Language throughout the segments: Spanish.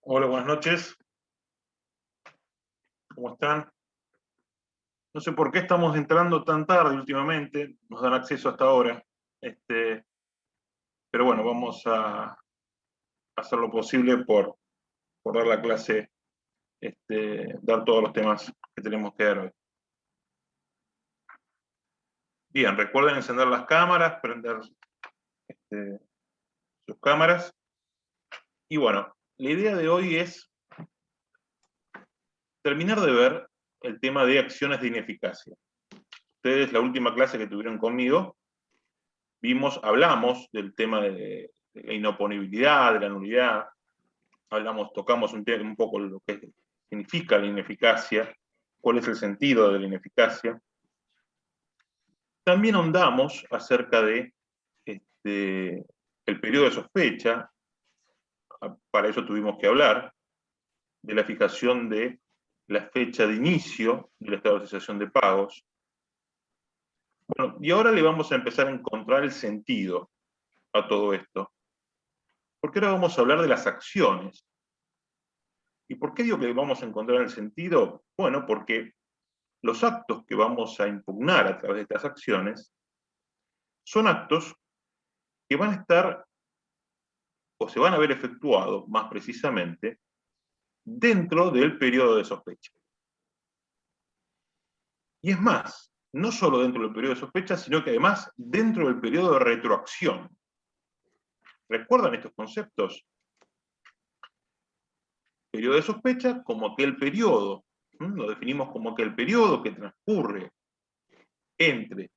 Hola, buenas noches. ¿Cómo están? No sé por qué estamos entrando tan tarde últimamente. Nos dan acceso hasta ahora. Pero bueno, vamos a hacer lo posible por dar la clase, dar todos los temas que tenemos que dar hoy. Bien, recuerden encender las cámaras, prender sus cámaras. Y bueno, la idea de hoy es terminar de ver el tema de acciones de ineficacia. Ustedes, la última clase que tuvieron conmigo, hablamos del tema de la inoponibilidad, de la nulidad, tocamos un poco lo que significa la ineficacia, cuál es el sentido de la ineficacia. También ahondamos acerca de el periodo de sospecha, para eso tuvimos que hablar, de la fijación de la fecha de inicio del estado de cesación de pagos. Bueno, y ahora le vamos a empezar a encontrar el sentido a todo esto, porque ahora vamos a hablar de las acciones. ¿Y por qué digo que vamos a encontrar el sentido? Bueno, porque los actos que vamos a impugnar a través de estas acciones son actos que van a estar o se van a ver efectuado, más precisamente, dentro del periodo de sospecha. Y es más, no solo dentro del periodo de sospecha, sino que además dentro del periodo de retroacción. ¿Recuerdan estos conceptos? Periodo de sospecha como aquel periodo, lo definimos como aquel periodo que transcurre entre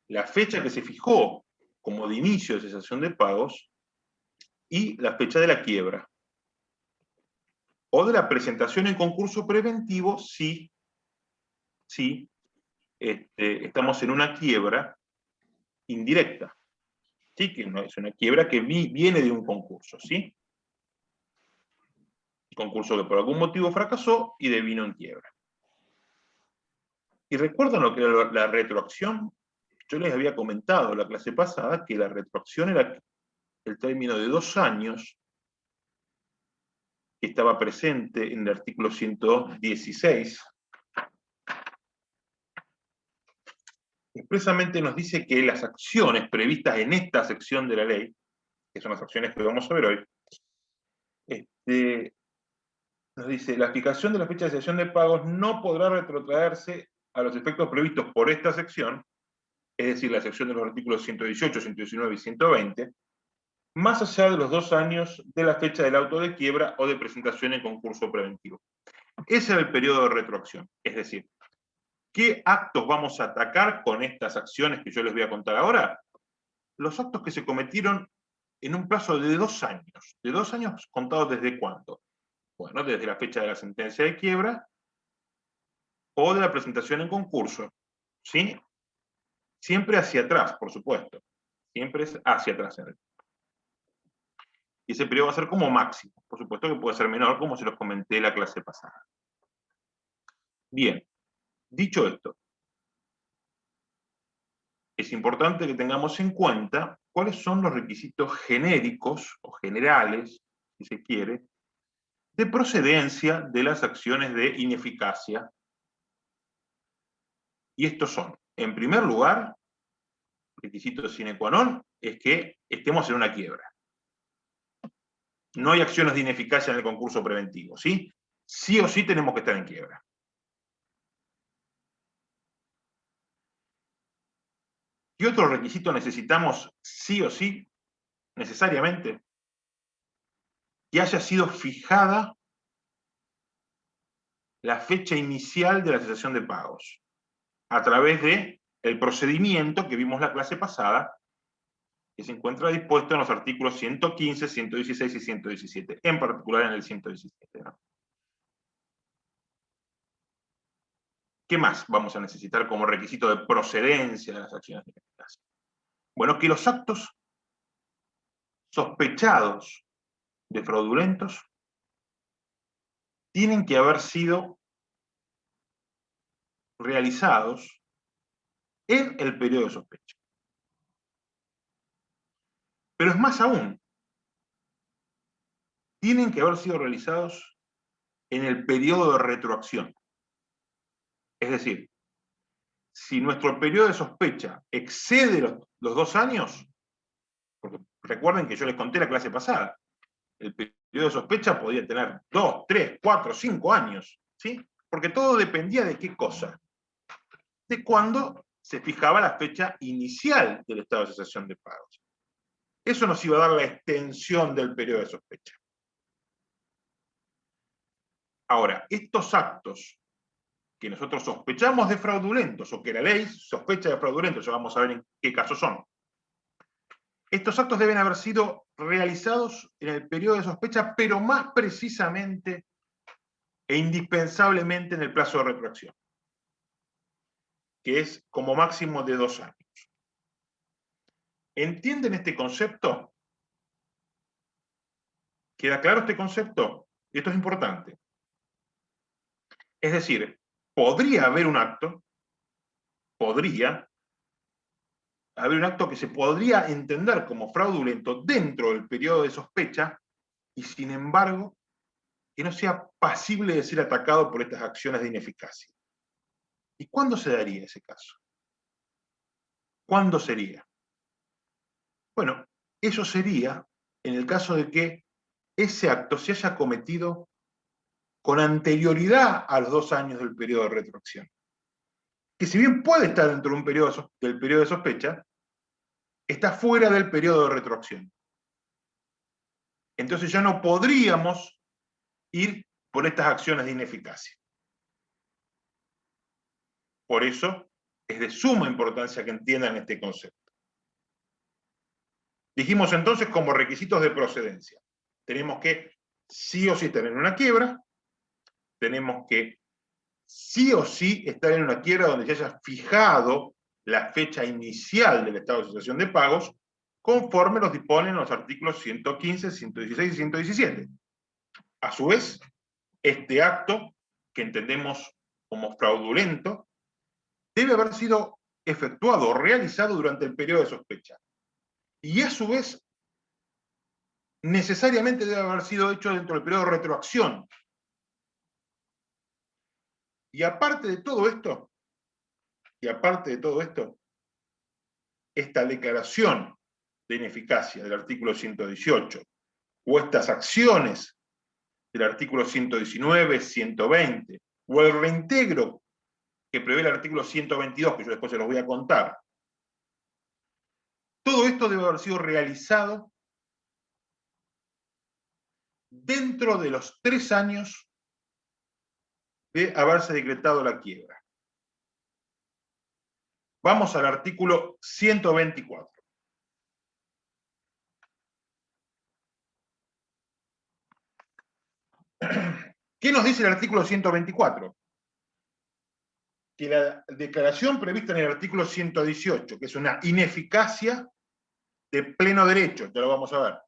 la fecha que se fijó como de inicio de cesación de pagos y la fecha de la quiebra. O de la presentación en concurso preventivo si estamos en una quiebra indirecta. ¿Sí? Que no es una quiebra que viene de un concurso. ¿Sí? Un concurso que por algún motivo fracasó y devino en quiebra. ¿Y recuerdan lo que era la retroacción? Yo les había comentado en la clase pasada que la retroacción era el término de 2 años que estaba presente en el artículo 116. Expresamente nos dice que las acciones previstas en esta sección de la ley, que son las acciones que vamos a ver hoy, nos dice, la fijación de la fecha de cesación de pagos no podrá retrotraerse a los efectos previstos por esta sección, es decir, la sección de los artículos 118, 119 y 120, más allá de los 2 años de la fecha del auto de quiebra o de presentación en concurso preventivo. Ese es el periodo de retroacción, es decir, ¿qué actos vamos a atacar con estas acciones que yo les voy a contar ahora? Los actos que se cometieron en un plazo de 2 años. ¿De 2 años contados desde cuándo? Bueno, desde la fecha de la sentencia de quiebra o de la presentación en concurso. ¿Sí? Siempre hacia atrás, por supuesto. Siempre es hacia atrás. Y ese periodo va a ser como máximo. Por supuesto que puede ser menor, como se los comenté en la clase pasada. Bien, dicho esto, es importante que tengamos en cuenta cuáles son los requisitos genéricos o generales, si se quiere, de procedencia de las acciones de ineficacia. Y estos son, en primer lugar, requisito sine qua non, es que estemos en una quiebra. No hay acciones de ineficacia en el concurso preventivo, ¿sí? Sí o sí tenemos que estar en quiebra. ¿Qué otro requisito necesitamos sí o sí, necesariamente? Que haya sido fijada la fecha inicial de la cesación de pagos a través del procedimiento que vimos la clase pasada, que se encuentra dispuesto en los artículos 115, 116 y 117, en particular en el 117. ¿No? ¿Qué más vamos a necesitar como requisito de procedencia de las acciones de ineficacia? Bueno, que los actos sospechados de fraudulentos tienen que haber sido realizados en el periodo de sospecha. Pero es más aún, tienen que haber sido realizados en el periodo de retroacción. Es decir, si nuestro periodo de sospecha excede los 2 años, porque recuerden que yo les conté la clase pasada, el periodo de sospecha podía tener 2, 3, 4, 5 años, ¿sí? Porque todo dependía de qué cosa. De cuándo se fijaba la fecha inicial del estado de cesación de pagos. Eso nos iba a dar la extensión del periodo de sospecha. Ahora, estos actos que nosotros sospechamos de fraudulentos, o que la ley sospecha de fraudulentos, ya vamos a ver en qué casos son, estos actos deben haber sido realizados en el periodo de sospecha, pero más precisamente e indispensablemente en el plazo de retroacción, que es como máximo de 2 años. ¿Entienden este concepto? ¿Queda claro este concepto? Esto es importante. Es decir, podría haber un acto que se podría entender como fraudulento dentro del periodo de sospecha y, sin embargo, que no sea pasible de ser atacado por estas acciones de ineficacia. ¿Y cuándo se daría ese caso? ¿Cuándo sería? Bueno, eso sería en el caso de que ese acto se haya cometido con anterioridad a los 2 años del periodo de retroacción. Que si bien puede estar dentro de un del periodo de sospecha, está fuera del periodo de retroacción. Entonces ya no podríamos ir por estas acciones de ineficacia. Por eso es de suma importancia que entiendan este concepto. Dijimos entonces como requisitos de procedencia. Tenemos que sí o sí estar en una quiebra, tenemos que sí o sí estar en una quiebra donde se haya fijado la fecha inicial del estado de cesación de pagos, conforme los disponen los artículos 115, 116 y 117. A su vez, este acto, que entendemos como fraudulento, debe haber sido efectuado o realizado durante el periodo de sospecha. Y a su vez, necesariamente debe haber sido hecho dentro del periodo de retroacción. Y aparte de todo esto, esta declaración de ineficacia del artículo 118 o estas acciones del artículo 119, 120 o el reintegro que prevé el artículo 122, que yo después se los voy a contar, todo esto debe haber sido realizado dentro de los 3 años de haberse decretado la quiebra. Vamos al artículo 124. ¿Qué nos dice el artículo 124? Que la declaración prevista en el artículo 118, que es una ineficacia de pleno derecho, ya lo vamos a ver.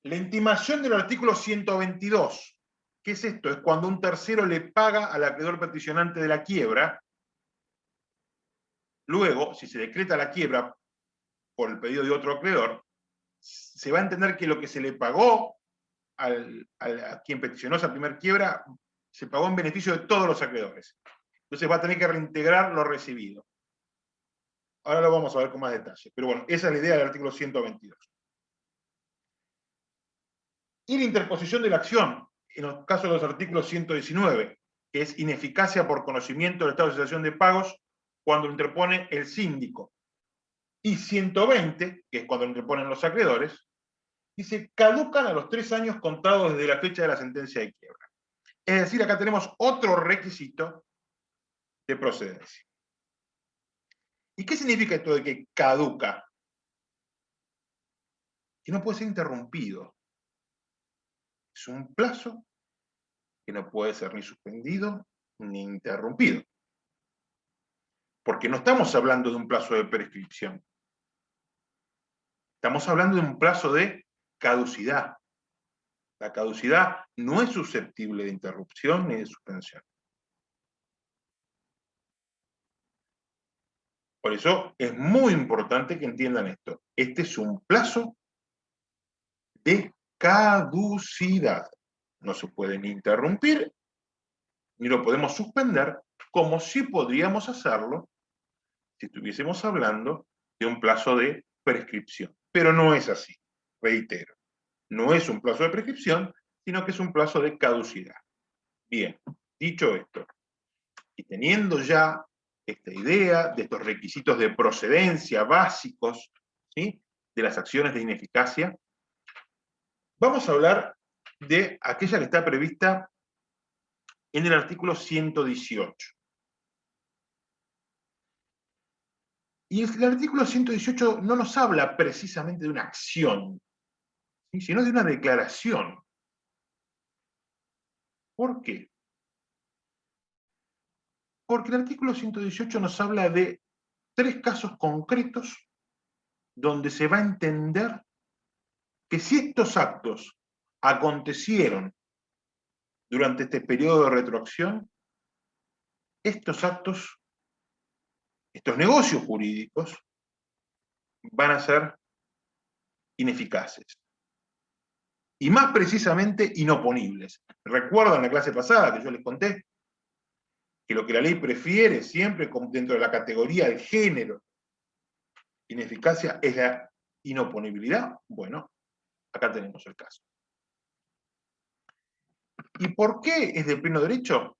La intimación del artículo 122, ¿qué es esto? Es cuando un tercero le paga al acreedor peticionante de la quiebra. Luego, si se decreta la quiebra por el pedido de otro acreedor, se va a entender que lo que se le pagó a quien peticionó esa primera quiebra se pagó en beneficio de todos los acreedores. Entonces va a tener que reintegrar lo recibido. Ahora lo vamos a ver con más detalle. Pero bueno, esa es la idea del artículo 122. Y la interposición de la acción, en el caso de los artículos 119, que es ineficacia por conocimiento del estado de cesación de pagos cuando lo interpone el síndico. Y 120, que es cuando lo interponen los acreedores, dice, caducan a los 3 años contados desde la fecha de la sentencia de quiebra. Es decir, acá tenemos otro requisito de procedencia. ¿Y qué significa esto de que caduca? Que no puede ser interrumpido. Es un plazo que no puede ser ni suspendido ni interrumpido. Porque no estamos hablando de un plazo de prescripción. Estamos hablando de un plazo de caducidad. La caducidad no es susceptible de interrupción ni de suspensión. Por eso es muy importante que entiendan esto. Este es un plazo de caducidad. No se puede ni interrumpir, ni lo podemos suspender, como sí podríamos hacerlo si estuviésemos hablando de un plazo de prescripción. Pero no es así, reitero. No es un plazo de prescripción, sino que es un plazo de caducidad. Bien, dicho esto, y teniendo ya esta idea de estos requisitos de procedencia básicos, ¿sí?, de las acciones de ineficacia, vamos a hablar de aquella que está prevista en el artículo 118. Y el artículo 118 no nos habla precisamente de una acción, ¿sí?, sino de una declaración. ¿Por qué? Porque el artículo 118 nos habla de 3 casos concretos donde se va a entender que si estos actos acontecieron durante este periodo de retroacción, estos actos, estos negocios jurídicos, van a ser ineficaces. Y más precisamente, inoponibles. ¿Recuerdan la clase pasada que yo les conté? Que lo que la ley prefiere siempre dentro de la categoría del género ineficacia es la inoponibilidad. Bueno, acá tenemos el caso. ¿Y por qué es de pleno derecho?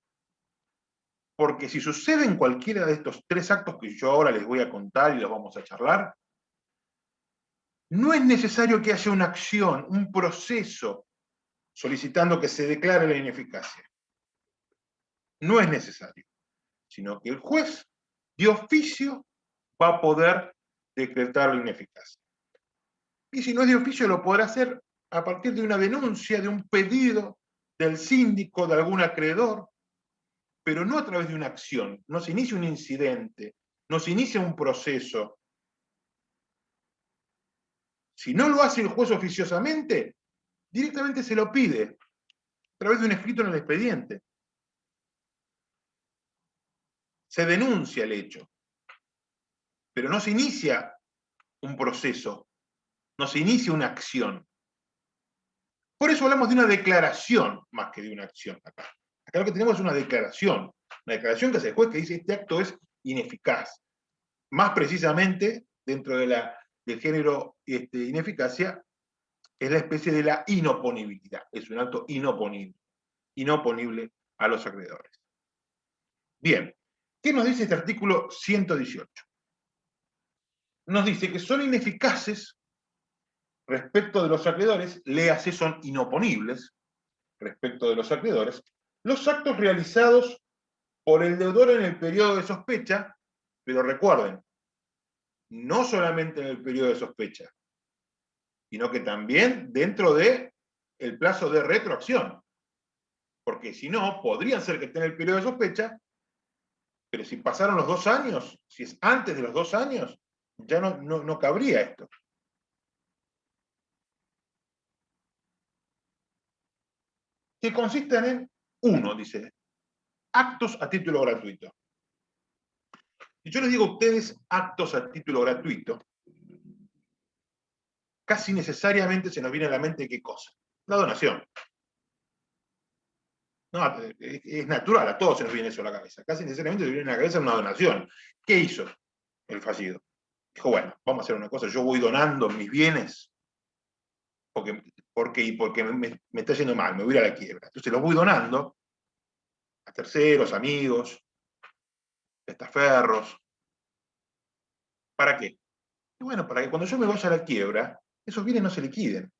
Porque si suceden cualquiera de estos 3 actos que yo ahora les voy a contar y los vamos a charlar, no es necesario que haya una acción, un proceso solicitando que se declare la ineficacia. No es necesario, sino que el juez de oficio va a poder decretar la ineficacia. Y si no es de oficio, lo podrá hacer a partir de una denuncia, de un pedido del síndico, de algún acreedor, pero no a través de una acción. No se inicia un incidente, no se inicia un proceso. Si no lo hace el juez oficiosamente, directamente se lo pide, a través de un escrito en el expediente. Se denuncia el hecho, pero no se inicia un proceso, no se inicia una acción. Por eso hablamos de una declaración más que de una acción acá. Acá lo que tenemos es una declaración que hace el juez que dice este acto es ineficaz. Más precisamente, dentro de del género ineficacia, es la especie de la inoponibilidad. Es un acto inoponible a los acreedores. Bien, ¿qué nos dice este artículo 118? Nos dice que son ineficaces respecto de los acreedores, léase son inoponibles respecto de los acreedores, los actos realizados por el deudor en el periodo de sospecha, pero recuerden, no solamente en el periodo de sospecha, sino que también dentro del plazo de retroacción. Porque si no, podrían ser que esté en el periodo de sospecha, pero si pasaron los 2 años, si es antes de los 2 años, ya no cabría esto. Que consisten en, 1, dice, actos a título gratuito. Si yo les digo a ustedes actos a título gratuito, casi necesariamente se nos viene a la mente ¿qué cosa? La donación. No, es natural, a todos se nos viene eso a la cabeza. Casi necesariamente se viene a la cabeza una donación. ¿Qué hizo el fallido? Dijo, bueno, vamos a hacer una cosa, yo voy donando mis bienes porque me está yendo mal, me voy a ir a la quiebra. Entonces los voy donando a terceros, amigos, testaferros. ¿Para qué? Y bueno, para que cuando yo me vaya a la quiebra, esos bienes no se liquiden.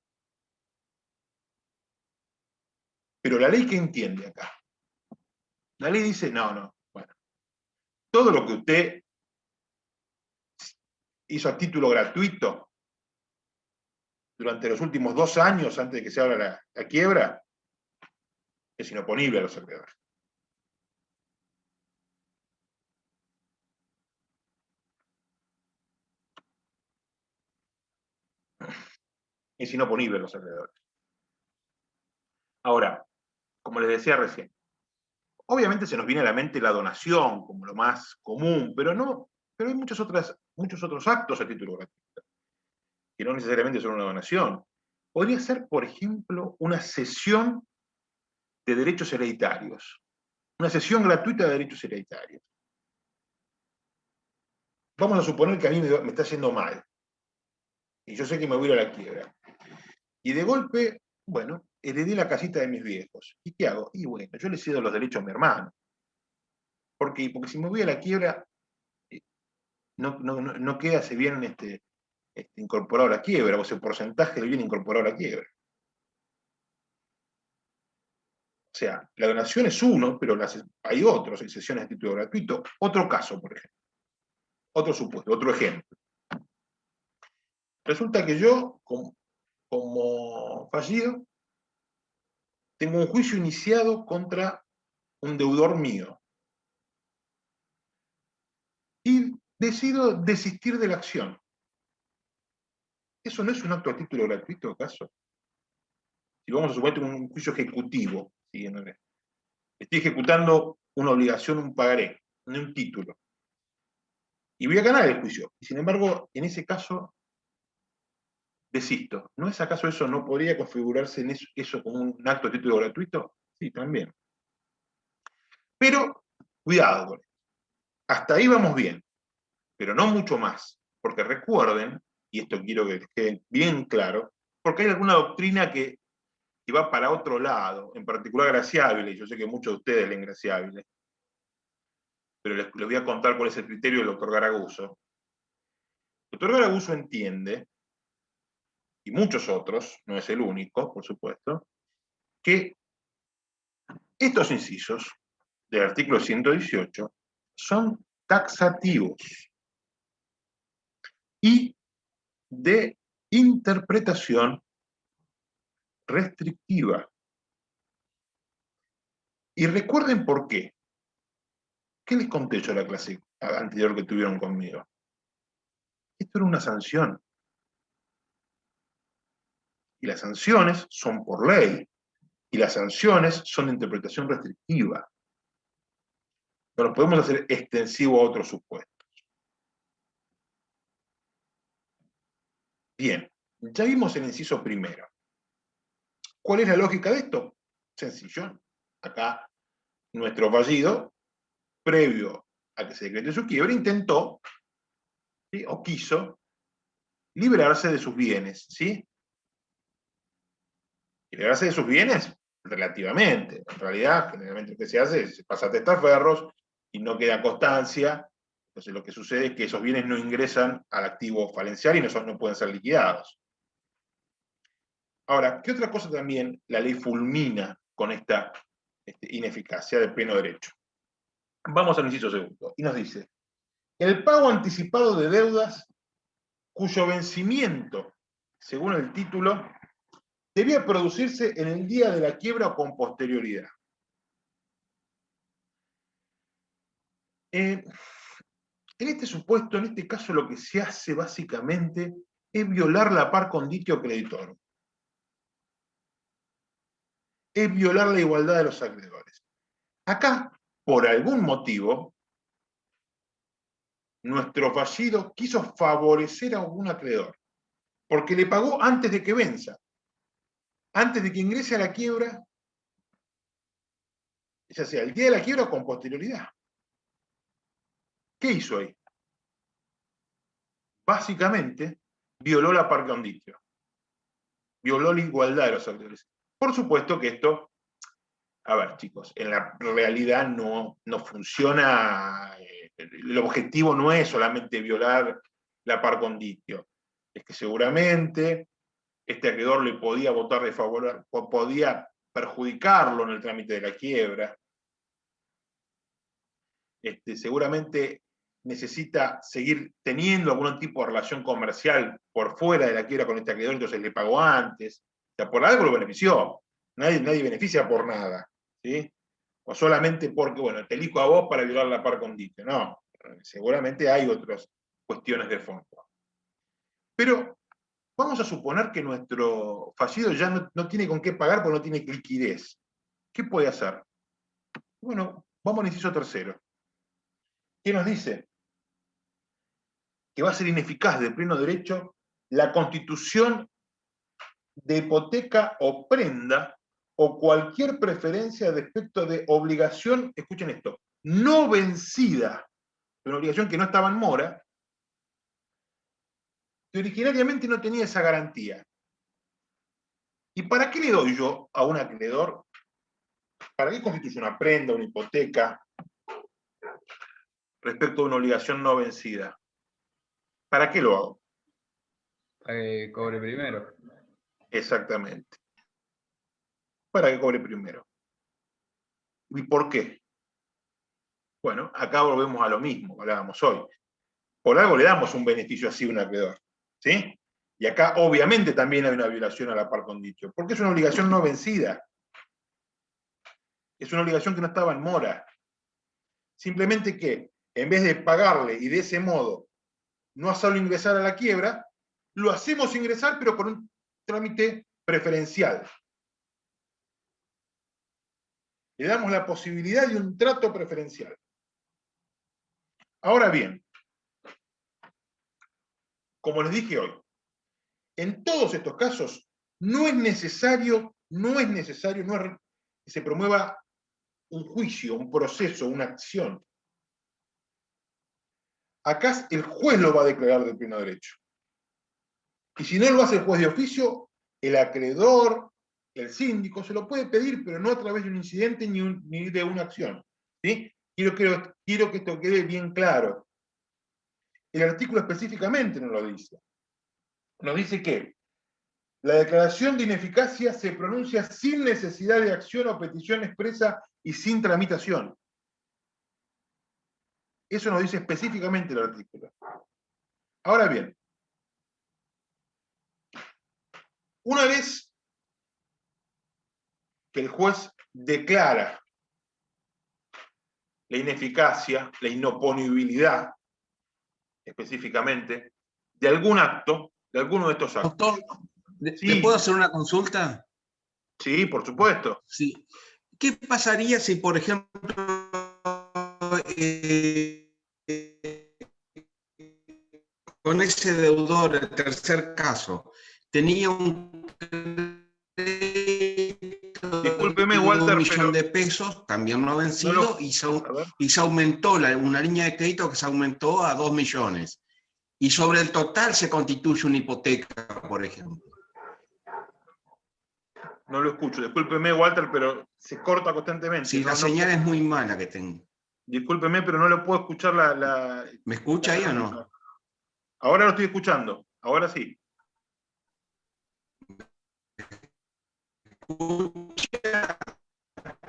Pero la ley, ¿qué entiende acá? La ley dice, no, bueno, todo lo que usted hizo a título gratuito durante los últimos 2 años antes de que se abra la quiebra, es inoponible a los acreedores. Es inoponible a los acreedores. Ahora, como les decía recién, obviamente se nos viene a la mente la donación como lo más común, pero hay muchos otros actos a título gratuito, que no necesariamente son una donación. podría ser, por ejemplo, una cesión de derechos hereditarios. Una cesión gratuita de derechos hereditarios. Vamos a suponer que a mí me está yendo mal. Y yo sé que me voy a ir a la quiebra. Y de golpe, bueno, heredé la casita de mis viejos. ¿Y qué hago? Y bueno, yo le cedo los derechos a mi hermano. ¿Por qué? Porque si me voy a la quiebra, no queda ese bien incorporado a la quiebra, o ese porcentaje del bien incorporado a la quiebra. O sea, la donación es uno, pero hay otros, excepciones de título gratuito. Otro caso, por ejemplo. Otro supuesto, otro ejemplo. Resulta que yo, como fallido, tengo un juicio iniciado contra un deudor mío. Y decido desistir de la acción. ¿Eso no es un acto a título gratuito, acaso? Si vamos a suponer un juicio ejecutivo, ¿sí? Estoy ejecutando una obligación, un pagaré, no un título. Y voy a ganar el juicio. Y sin embargo, en ese caso, desisto. ¿No es acaso eso, no podría configurarse en eso como un acto a título gratuito? Sí, también. Pero, cuidado con esto. Hasta ahí vamos bien, pero no mucho más. Porque recuerden, y esto quiero que les quede bien claro, porque hay alguna doctrina que va para otro lado, en particular Graciabile, yo sé que muchos de ustedes leen Graciabile, pero les voy a contar cuál es el criterio del doctor Garaguso. El doctor Garaguso entiende, y muchos otros, no es el único, por supuesto, que estos incisos del artículo 118 son taxativos y de interpretación restrictiva. Y recuerden por qué. ¿Qué les conté yo a la clase anterior que tuvieron conmigo? Esto era una sanción. Y las sanciones son por ley. Y las sanciones son de interpretación restrictiva. No lo podemos hacer extensivo a otros supuestos. Bien, ya vimos el inciso primero. ¿Cuál es la lógica de esto? Sencillo. Acá, nuestro fallido, previo a que se decrete su quiebra, intentó, ¿sí?, o quiso liberarse de sus bienes, ¿sí? Liberarse de sus bienes, relativamente. En realidad, generalmente lo que se hace es se pasa a testaferros y no queda constancia. Entonces lo que sucede es que esos bienes no ingresan al activo falencial y no pueden ser liquidados. Ahora, ¿qué otra cosa también la ley fulmina con esta ineficacia del pleno derecho? Vamos al inciso segundo, y nos dice: el pago anticipado de deudas cuyo vencimiento, según el título, debía producirse en el día de la quiebra o con posterioridad. En este supuesto, en este caso, lo que se hace básicamente es violar la par conditio creditor. Es violar la igualdad de los acreedores. Acá, por algún motivo, nuestro fallido quiso favorecer a algún acreedor, porque le pagó antes de que venza, antes de que ingrese a la quiebra, ya sea el día de la quiebra o con posterioridad. ¿Qué hizo ahí? Básicamente, violó la par conditio, violó la igualdad de los acreedores. Por supuesto que esto, a ver, chicos, en la realidad no funciona. El objetivo no es solamente violar la par conditio, es que seguramente este acreedor le podía votar de favor, podía perjudicarlo en el trámite de la quiebra. Seguramente necesita seguir teniendo algún tipo de relación comercial por fuera de la quiebra con este acreedor, entonces le pagó antes. O sea, por algo lo benefició. Nadie beneficia por nada, ¿sí? O solamente porque, bueno, te elijo a vos para violar la par conditio. No, seguramente hay otras cuestiones de fondo. Pero vamos a suponer que nuestro fallido ya no tiene con qué pagar porque no tiene liquidez. ¿Qué puede hacer? Bueno, vamos al inciso tercero. ¿Qué nos dice? Que va a ser ineficaz de pleno derecho la constitución de hipoteca o prenda, o cualquier preferencia de efecto de obligación, escuchen esto, no vencida, una obligación que no estaba en mora, que originariamente no tenía esa garantía. ¿Y para qué le doy yo a un acreedor? ¿Para qué constituye una prenda, una hipoteca, respecto a una obligación no vencida? ¿Para qué lo hago? Para que cobre primero. Exactamente. Para que cobre primero. ¿Y por qué? Bueno, acá volvemos a lo mismo, hablábamos hoy. Por algo le damos un beneficio así a un acreedor, ¿sí? Y acá obviamente también hay una violación a la par condicio, porque es una obligación no vencida. Es una obligación que no estaba en mora. Simplemente que, en vez de pagarle y de ese modo no hacerlo ingresar a la quiebra, lo hacemos ingresar, pero con un trámite preferencial. Le damos la posibilidad de un trato preferencial. Ahora bien, como les dije hoy, en todos estos casos no es necesario que se promueva un juicio, un proceso, una acción. Acá el juez lo va a declarar de pleno derecho. Y si no lo hace el juez de oficio, el acreedor, el síndico, se lo puede pedir, pero no a través de un incidente ni de una acción. ¿Sí? Quiero que esto quede bien claro. El artículo específicamente nos lo dice. Nos dice que la declaración de ineficacia se pronuncia sin necesidad de acción o petición expresa y sin tramitación. Eso nos dice específicamente el artículo. Ahora bien, una vez que el juez declara la ineficacia, la inoponibilidad, específicamente, de algún acto, de alguno de estos actos. Doctor, ¿le Sí, puedo hacer una consulta? sí, por supuesto. Sí. ¿Qué pasaría si, por ejemplo, con ese deudor, el tercer caso, tenía un crédito Discúlpeme, de Walter, 1.000.000 pero de pesos, también no no vencido, lo... y A ver. se aumentó una línea de crédito que se aumentó a 2 millones? Y sobre el total se constituye una hipoteca, por ejemplo. No lo escucho. Discúlpeme, Walter, pero se corta constantemente. Si la señal es muy mala que tengo. Discúlpeme, pero no le puedo escuchar ¿Me escucha ahí o no? Ahora lo estoy escuchando. Ahora sí.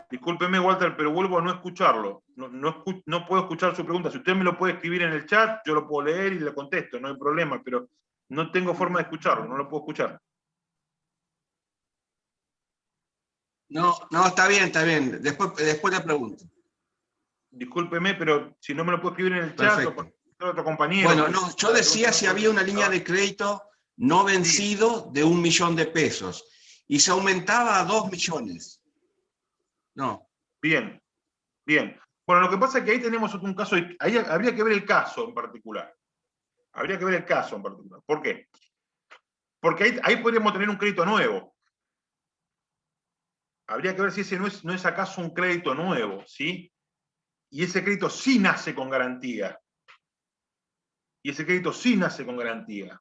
Discúlpeme, Walter, pero vuelvo a no escucharlo. No puedo escuchar su pregunta. Si usted me lo puede escribir en el chat, yo lo puedo leer y le contesto, no hay problema, pero no tengo forma de escucharlo, no lo puedo escuchar. No, está bien, está bien. Después le pregunto. Discúlpeme, pero si no me lo puede escribir en el chat o Perfecto. con otro compañero. Bueno, no, yo decía si había una línea de crédito no vencido de 1.000.000 de pesos y se aumentaba a 2 millones. No. Bien, bien. Bueno, lo que pasa es que ahí tenemos un caso, ahí habría que ver el caso en particular. Habría que ver el caso en particular. ¿Por qué? Porque ahí podríamos tener un crédito nuevo. Habría que ver si ese no es acaso un crédito nuevo, ¿sí? Y ese crédito sí nace con garantía. Y ese crédito sí nace con garantía.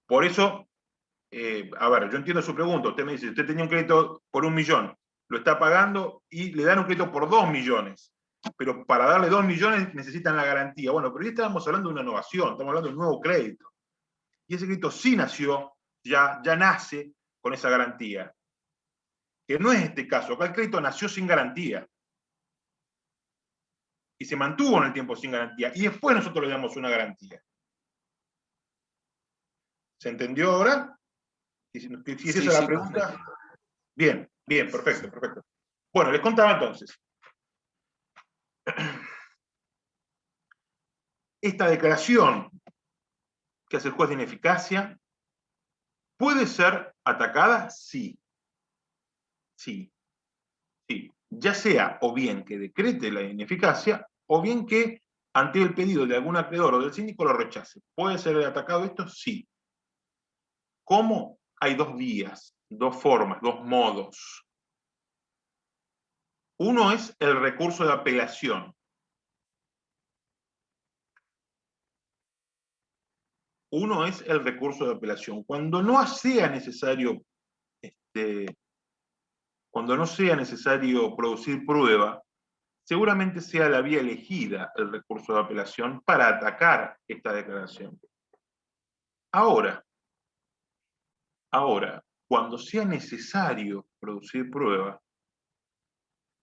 Por eso, a ver, yo entiendo su pregunta. Usted me dice, usted tenía un crédito por 1 millón, lo está pagando y le dan un crédito por 2 millones. Pero para darle 2 millones necesitan la garantía. Bueno, pero ahí estábamos hablando de una innovación, estamos hablando de un nuevo crédito. Y ese crédito sí nació, ya nace con esa garantía. Que no es este caso, acá el crédito nació sin garantía. Y se mantuvo en el tiempo sin garantía. Y después nosotros le damos una garantía. ¿Se entendió ahora? Si es esa la pregunta. Perfecto. Bien, bien, perfecto, perfecto. Bueno, les contaba entonces. Esta declaración que hace el juez de ineficacia puede ser atacada, sí. Sí. Sí. Ya sea o bien que decrete la ineficacia, o bien que ante el pedido de algún acreedor o del síndico lo rechace. ¿Puede ser atacado esto? Sí. ¿Cómo? Hay dos vías, dos formas, dos modos. Uno es el recurso de apelación. Uno es el recurso de apelación. Cuando no sea necesario, cuando no sea necesario producir prueba, seguramente sea la vía elegida el recurso de apelación para atacar esta declaración. Ahora, cuando sea necesario producir prueba,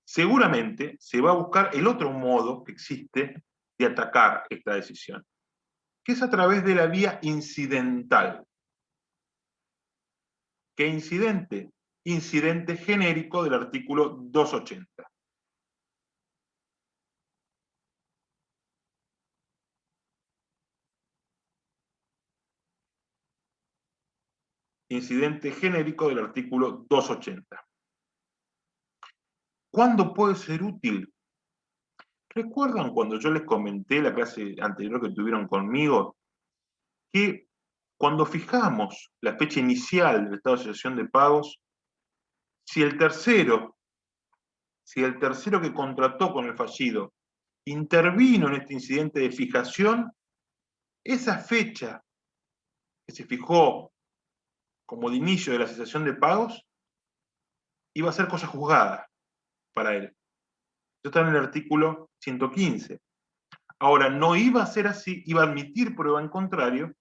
seguramente se va a buscar el otro modo que existe de atacar esta decisión, que es a través de la vía incidental. ¿Qué incidente? Incidente genérico del artículo 280. Incidente genérico del artículo 280. ¿Cuándo puede ser útil? ¿Recuerdan cuando yo les comenté la clase anterior que tuvieron conmigo que cuando fijamos la fecha inicial del estado de asociación de pagos, si el tercero que contrató con el fallido intervino en este incidente de fijación, esa fecha que se fijó como de inicio de la cesación de pagos iba a ser cosa juzgada para él. Esto está en el artículo 115. Ahora, no iba a ser así, iba a admitir prueba en contrario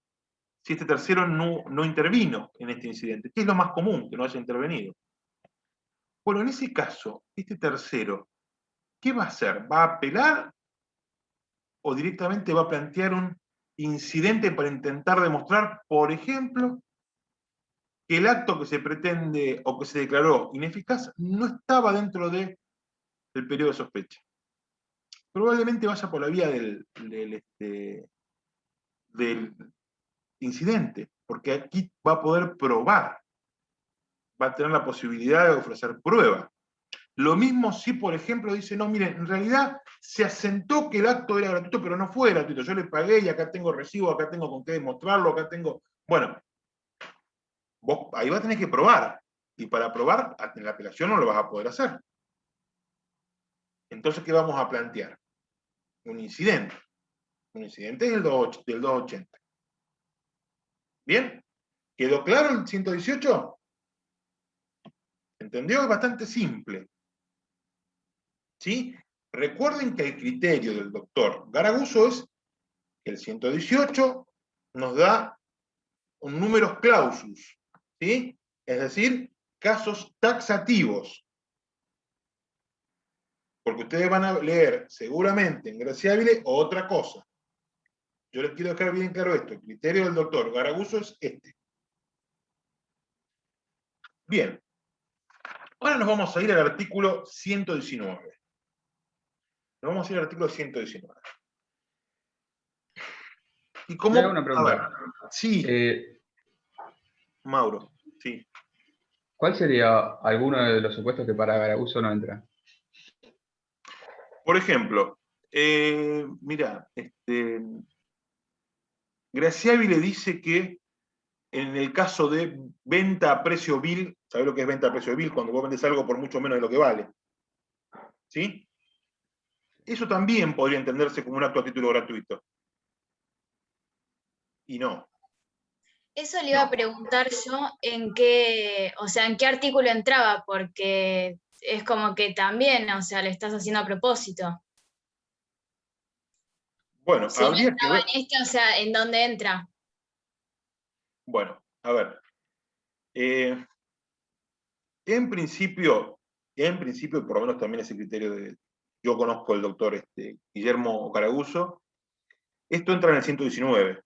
si este tercero no intervino en este incidente, que es lo más común, que no haya intervenido. Bueno, en ese caso, este tercero, ¿qué va a hacer? ¿Va a apelar o directamente va a plantear un incidente para intentar demostrar, por ejemplo, que el acto que se pretende o que se declaró ineficaz no estaba dentro del periodo de sospecha? Probablemente vaya por la vía del incidente, porque aquí va a poder probar, va a tener la posibilidad de ofrecer prueba. Lo mismo si, por ejemplo, dice, no, miren, en realidad se asentó que el acto era gratuito, pero no fue gratuito. Yo le pagué y acá tengo recibo, acá tengo con qué demostrarlo, acá tengo... Bueno, vos ahí vas a tener que probar. Y para probar, en la apelación no lo vas a poder hacer. Entonces, ¿qué vamos a plantear? Un incidente. Un incidente es del 280. ¿Bien? ¿Quedó claro el 118? ¿Entendió? Es bastante simple. ¿Sí? Recuerden que el criterio del doctor Garaguso es que el 118 nos da un números clausus, ¿sí? Es decir, casos taxativos. Porque ustedes van a leer seguramente en Graciabile otra cosa. Yo les quiero dejar bien claro esto. El criterio del doctor Garaguso es este. Bien. Ahora nos vamos a ir al artículo 119. Nos vamos a ir al artículo 119. Y como, le hago una pregunta. A ver, sí, Mauro, sí. ¿Cuál sería alguno de los supuestos que para Garaguso no entra? Por ejemplo, mira, Graciabile dice que en el caso de venta a precio vil, ¿sabés lo que es venta a precio vil? Cuando vos vendés algo por mucho menos de lo que vale. ¿Sí? Eso también podría entenderse como un acto a título gratuito. Y no. Eso le iba a preguntar yo en qué, o sea, en qué artículo entraba, porque es como que también, o sea, le estás haciendo a propósito. Bueno, Si no habría que entraba ver. en este, o sea, ¿en dónde entra? Bueno, a ver. En principio, por lo menos también ese criterio de. Yo conozco al doctor Guillermo Garaguso. Esto entra en el 119.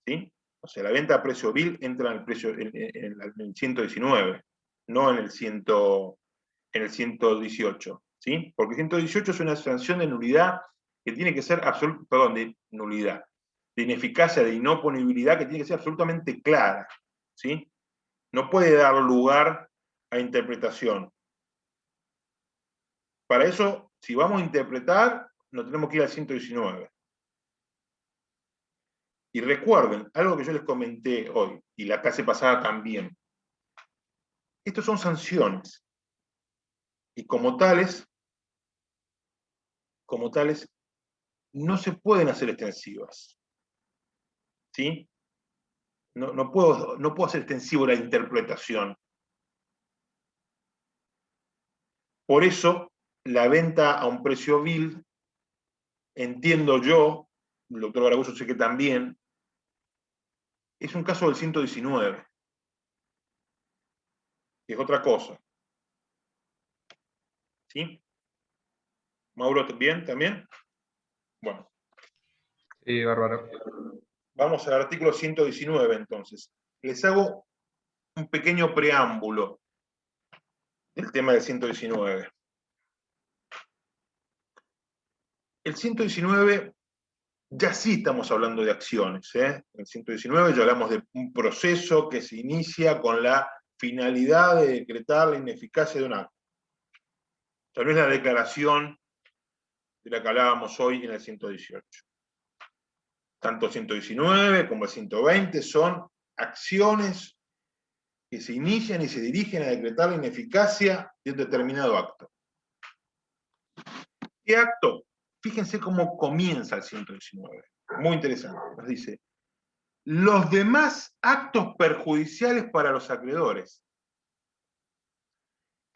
¿Sí? O sea, la venta a precio vil entra en el, precio, en el 119, no en el 118. ¿Sí? Porque 118 es una sanción de nulidad que tiene que ser de nulidad, de ineficacia, de inoponibilidad, que tiene que ser absolutamente clara. ¿Sí? No puede dar lugar a interpretación. Para eso, si vamos a interpretar, nos tenemos que ir al 119. Y recuerden, algo que yo les comenté hoy, y la clase pasada también, estos son sanciones, y como tales, no se pueden hacer extensivas. ¿Sí? No puedo hacer extensivo la interpretación. Por eso, la venta a un precio vil, entiendo yo, el doctor Garaguso sé que también, es un caso del 119, que es otra cosa. ¿Sí? Mauro, ¿bien también? Bueno. Sí, bárbaro. Vamos al artículo 119 entonces. Les hago un pequeño preámbulo del tema del 119. El 119 ya sí estamos hablando de acciones. En el 119 ya hablamos de un proceso que se inicia con la finalidad de decretar la ineficacia de un acto. Tal vez la declaración de la que hablábamos hoy en el 118. Tanto el 119 como el 120 son acciones que se inician y se dirigen a decretar la ineficacia de un determinado acto. ¿Qué acto? Fíjense cómo comienza el 119. Muy interesante. Nos dice, los demás actos perjudiciales para los acreedores.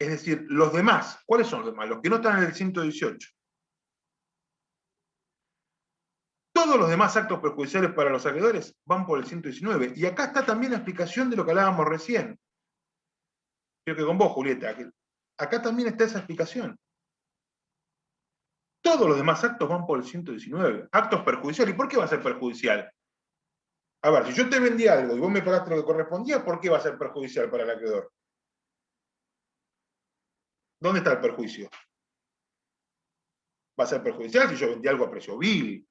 Es decir, los demás. ¿Cuáles son los demás? Los que no están en el 118. Todos los demás actos perjudiciales para los acreedores van por el 119. Y acá está también la explicación de lo que hablábamos recién. Creo que con vos, Julieta. Acá también está esa explicación. Todos los demás actos van por el 119. Actos perjudiciales. ¿Y por qué va a ser perjudicial? A ver, si yo te vendí algo y vos me pagaste lo que correspondía, ¿por qué va a ser perjudicial para el acreedor? ¿Dónde está el perjuicio? Va a ser perjudicial si yo vendí algo a precio vil.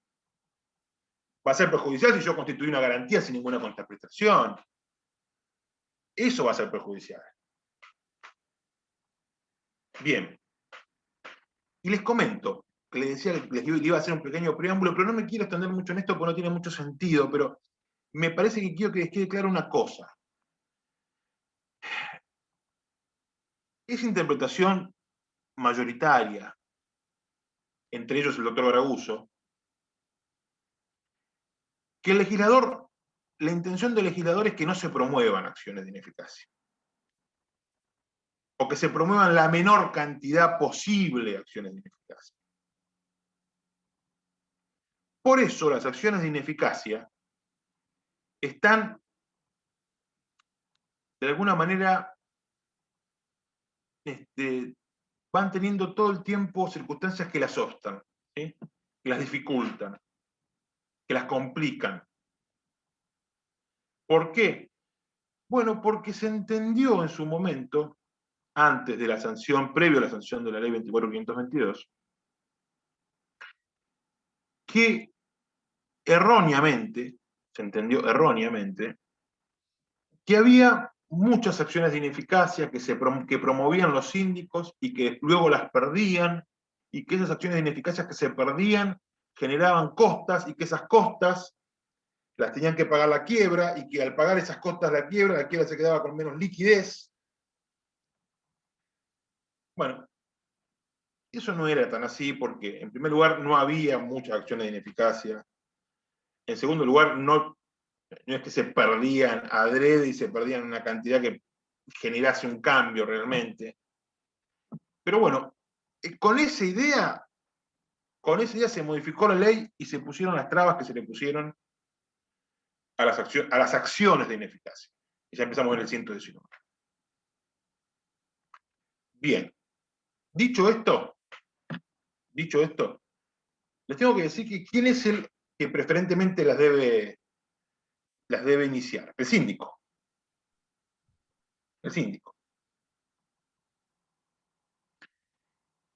Va a ser perjudicial si yo constituí una garantía sin ninguna contraprestación. Eso va a ser perjudicial. Bien. Y les comento, que les decía que les iba a hacer un pequeño preámbulo, pero no me quiero extender mucho en esto porque no tiene mucho sentido, pero me parece que quiero que les quede clara una cosa. Esa interpretación mayoritaria, entre ellos el doctor Baraguso, que el legislador, la intención del legislador es que no se promuevan acciones de ineficacia. O que se promuevan la menor cantidad posible de acciones de ineficacia. Por eso las acciones de ineficacia están, de alguna manera, van teniendo todo el tiempo circunstancias que las obstan, ¿sí? Que las dificultan, que las complican. ¿Por qué? Bueno, porque se entendió en su momento, antes de la sanción, previo a la sanción de la ley 24.522, que erróneamente, se entendió erróneamente, que había muchas acciones de ineficacia que promovían los síndicos y que luego las perdían, y que esas acciones de ineficacia que se perdían generaban costas, y que esas costas las tenían que pagar la quiebra, y que al pagar esas costas la quiebra se quedaba con menos liquidez. Bueno, eso no era tan así porque, en primer lugar, no había muchas acciones de ineficacia. En segundo lugar, no es que se perdían adrede y se perdían una cantidad que generase un cambio realmente. Pero bueno, con esa idea se modificó la ley y se pusieron las trabas que se le pusieron a las acciones de ineficacia. Y ya empezamos en el 119. Bien, dicho esto, les tengo que decir que quién es el que preferentemente las debe iniciar. El síndico. El síndico.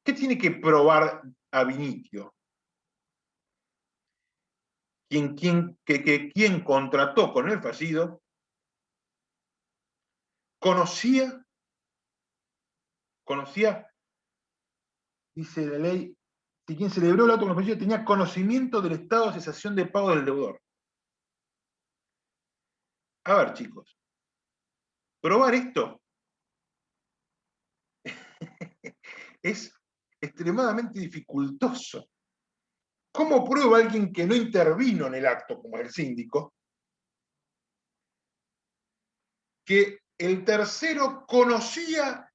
¿Qué tiene que probar ab initio? Quien contrató con el fallido conocía, dice la ley, que quien celebró el auto con el fallido tenía conocimiento del estado de cesación de pago del deudor. A ver, chicos, probar esto es extremadamente dificultoso. ¿Cómo prueba alguien que no intervino en el acto, como el síndico, que el tercero conocía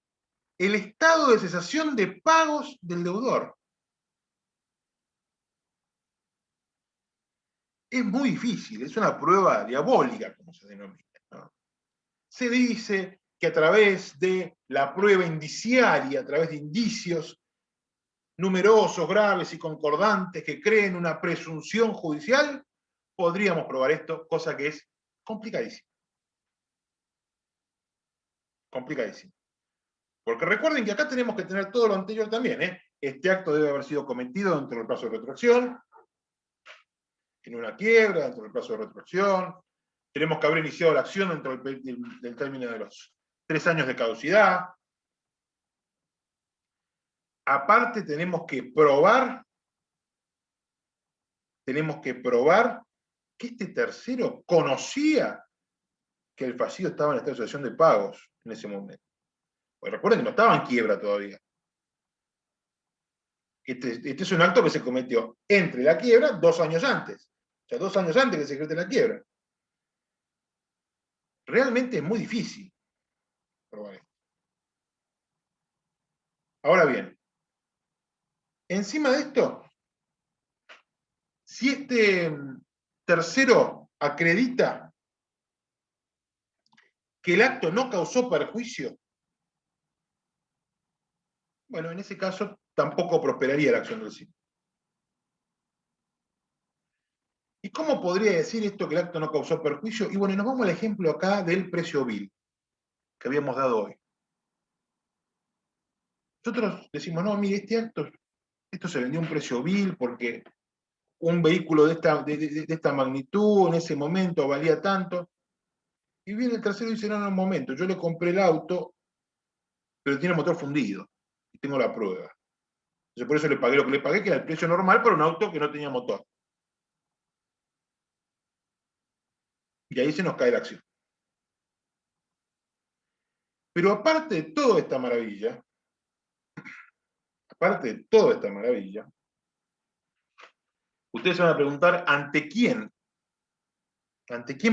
el estado de cesación de pagos del deudor? Es muy difícil, es una prueba diabólica, como se denomina, ¿no? Se dice que a través de la prueba indiciaria, a través de indicios numerosos, graves y concordantes que creen una presunción judicial, podríamos probar esto, cosa que es complicadísima. Complicadísima. Porque recuerden que acá tenemos que tener todo lo anterior también, ¿eh? Este acto debe haber sido cometido dentro del plazo de retroacción, en una quiebra, dentro del plazo de retroacción. Tenemos que haber iniciado la acción dentro del término de los 3 años de caducidad. Aparte tenemos que probar que este tercero conocía que el fallido estaba en esta situación de pagos en ese momento. Pues recuerden que no estaba en quiebra todavía. Este es un acto que se cometió entre la quiebra 2 años antes. O sea, 2 años antes que se decrete la quiebra. Realmente es muy difícil probar esto. Ahora bien, encima de esto, si este tercero acredita que el acto no causó perjuicio, bueno, en ese caso tampoco prosperaría la acción del síndico. ¿Y cómo podría decir esto que el acto no causó perjuicio? Y bueno, nos vamos al ejemplo acá del precio vil que habíamos dado hoy. Nosotros decimos, no, mire, esto se vendió a un precio vil porque un vehículo de esta magnitud en ese momento valía tanto. Y viene el tercero y dice, no, un momento, yo le compré el auto, pero tiene motor fundido. Y tengo la prueba. Entonces por eso le pagué lo que le pagué, que era el precio normal para un auto que no tenía motor. Y ahí se nos cae la acción. Pero aparte de toda esta maravilla, ustedes se van a preguntar, ¿ante quién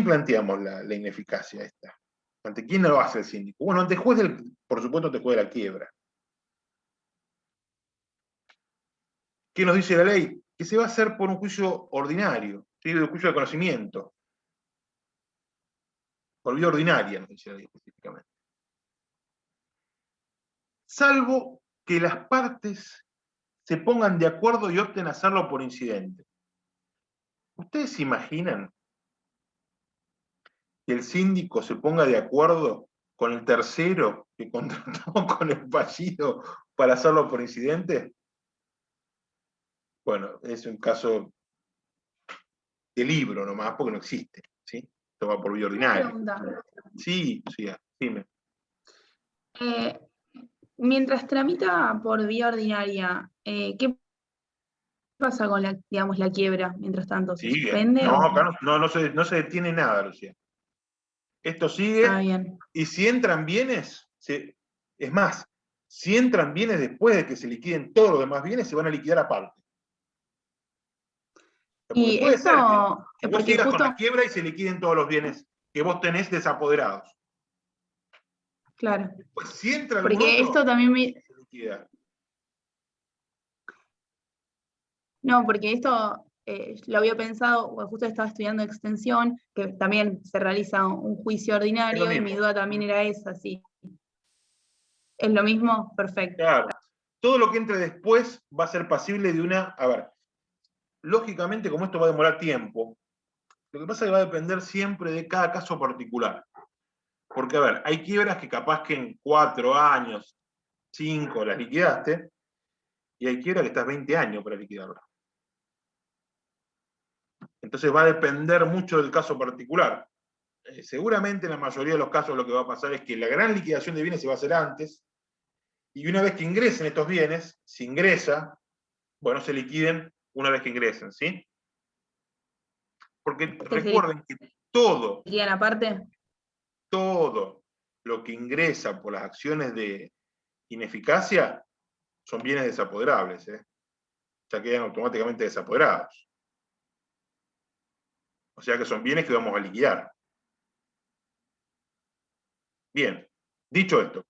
planteamos la ineficacia esta? ¿Ante quién lo hace el síndico? Bueno, ante el juez por supuesto, ante el juez de la quiebra. ¿Qué nos dice la ley? Que se va a hacer por un juicio ordinario, ¿sí? Un juicio de conocimiento. Por vía ordinaria, nos dice la ley específicamente. Salvo que las partes se pongan de acuerdo y opten a hacerlo por incidente. ¿Ustedes se imaginan que el síndico se ponga de acuerdo con el tercero que contrató con el fallido para hacerlo por incidente? Bueno, es un caso de libro nomás, porque no existe, ¿sí? Esto va por vía ordinaria. Pregunta. Sí, dime. Mientras tramita por vía ordinaria, ¿qué pasa con la quiebra mientras tanto? ¿Se Sigue. suspende? No, o... acá no se detiene nada, Lucía. Esto sigue, bien. y si entran bienes, es más, si entran bienes después de que se liquiden todos los demás bienes, se van a liquidar aparte. Porque Y puede esto, ser que vos porque sigas justo, con la quiebra y se liquiden todos los bienes que vos tenés desapoderados. claro, Pues si entra algún porque otro, esto también se liquida. No, porque esto lo había pensado, justo estaba estudiando extensión, que también se realiza un juicio Es lo ordinario, y mi mismo. duda también era esa, sí. ¿Es lo mismo? Perfecto. Claro. Todo lo que entre después va a ser pasible de una... A ver, lógicamente, como esto va a demorar tiempo, lo que pasa es que va a depender siempre de cada caso particular. Porque, a ver, hay quiebras que capaz que en 4 años, 5 las liquidaste, y hay quiebras que estás 20 años para liquidarlas. Entonces va a depender mucho del caso particular. Seguramente en la mayoría de los casos lo que va a pasar es que la gran liquidación de bienes se va a hacer antes, y una vez que ingresen estos bienes, si ingresa, bueno, se liquiden una vez que ingresen, ¿sí? Porque recuerden que todo ¿Irían aparte? todo lo que ingresa por las acciones de ineficacia son bienes desapoderables, ya quedan automáticamente desapoderados. O sea que son bienes que vamos a liquidar. Bien, dicho esto,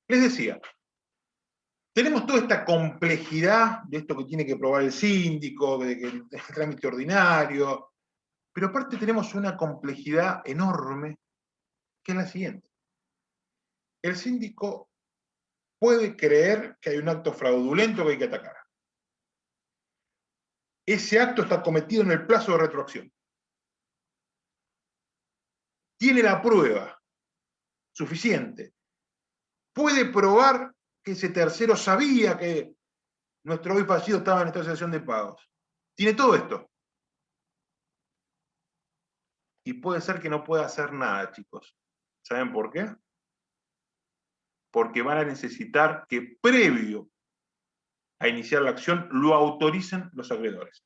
les decía, tenemos toda esta complejidad de esto que tiene que probar el síndico, de que el trámite ordinario, pero aparte tenemos una complejidad enorme, que es la siguiente. El síndico puede creer que hay un acto fraudulento que hay que atacar. Ese acto está cometido en el plazo de retroacción. Tiene la prueba suficiente. Puede probar que ese tercero sabía que nuestro hoy fallido estaba en esta asociación de pagos. Tiene todo esto. Y puede ser que no pueda hacer nada, chicos. ¿Saben por qué? Porque van a necesitar que previo a iniciar la acción lo autoricen los acreedores.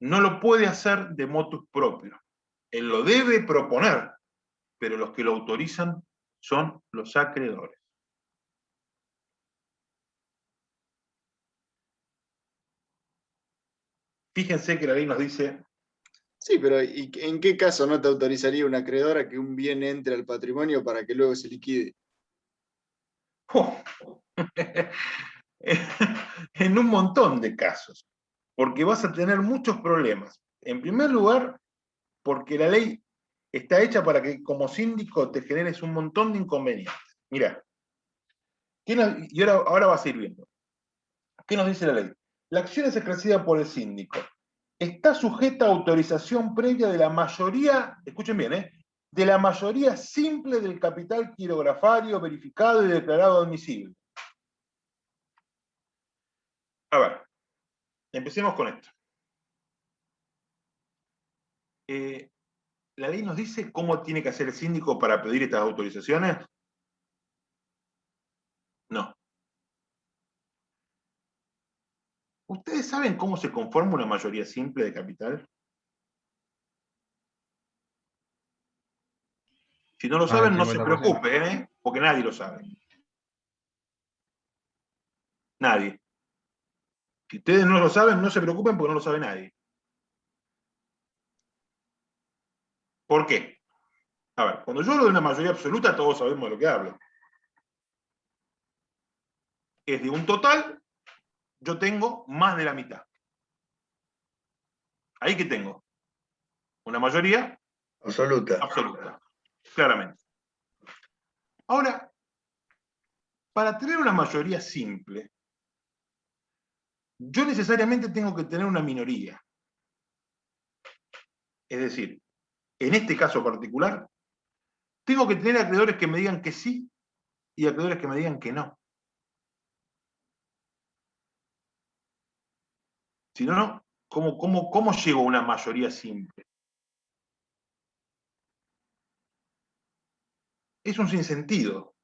No lo puede hacer de motus propio. Él lo debe proponer, pero los que lo autorizan son los acreedores. Fíjense que la ley nos dice... Sí, pero ¿y en qué caso no te autorizaría un acreedor a que un bien entre al patrimonio para que luego se liquide? ¡Oh! En un montón de casos, porque vas a tener muchos problemas. En primer lugar, porque la ley está hecha para que como síndico te generes un montón de inconvenientes. Mirá, y ahora vas a ir viendo. ¿Qué nos dice la ley? La acción es ejercida por el síndico. Está sujeta a autorización previa de la mayoría, escuchen bien, de la mayoría simple del capital quirografario verificado y declarado admisible. A ver, empecemos con esto. ¿La ley nos dice cómo tiene que hacer el síndico para pedir estas autorizaciones? No. ¿Ustedes saben cómo se conforma una mayoría simple de capital? Si no lo saben, no se 50%. preocupen, porque nadie lo sabe. Nadie. Si ustedes no lo saben, no se preocupen porque no lo sabe nadie. ¿Por qué? A ver, cuando yo hablo de una mayoría absoluta, todos sabemos de lo que hablo. Es de un total, yo tengo más de la mitad. ¿Ahí qué tengo? Una mayoría Absoluta. absoluta, claramente. Ahora, para tener una mayoría simple, yo necesariamente tengo que tener una minoría. Es decir, en este caso particular, tengo que tener acreedores que me digan que sí y acreedores que me digan que no. Si no, ¿cómo llego a una mayoría simple? Es un sinsentido.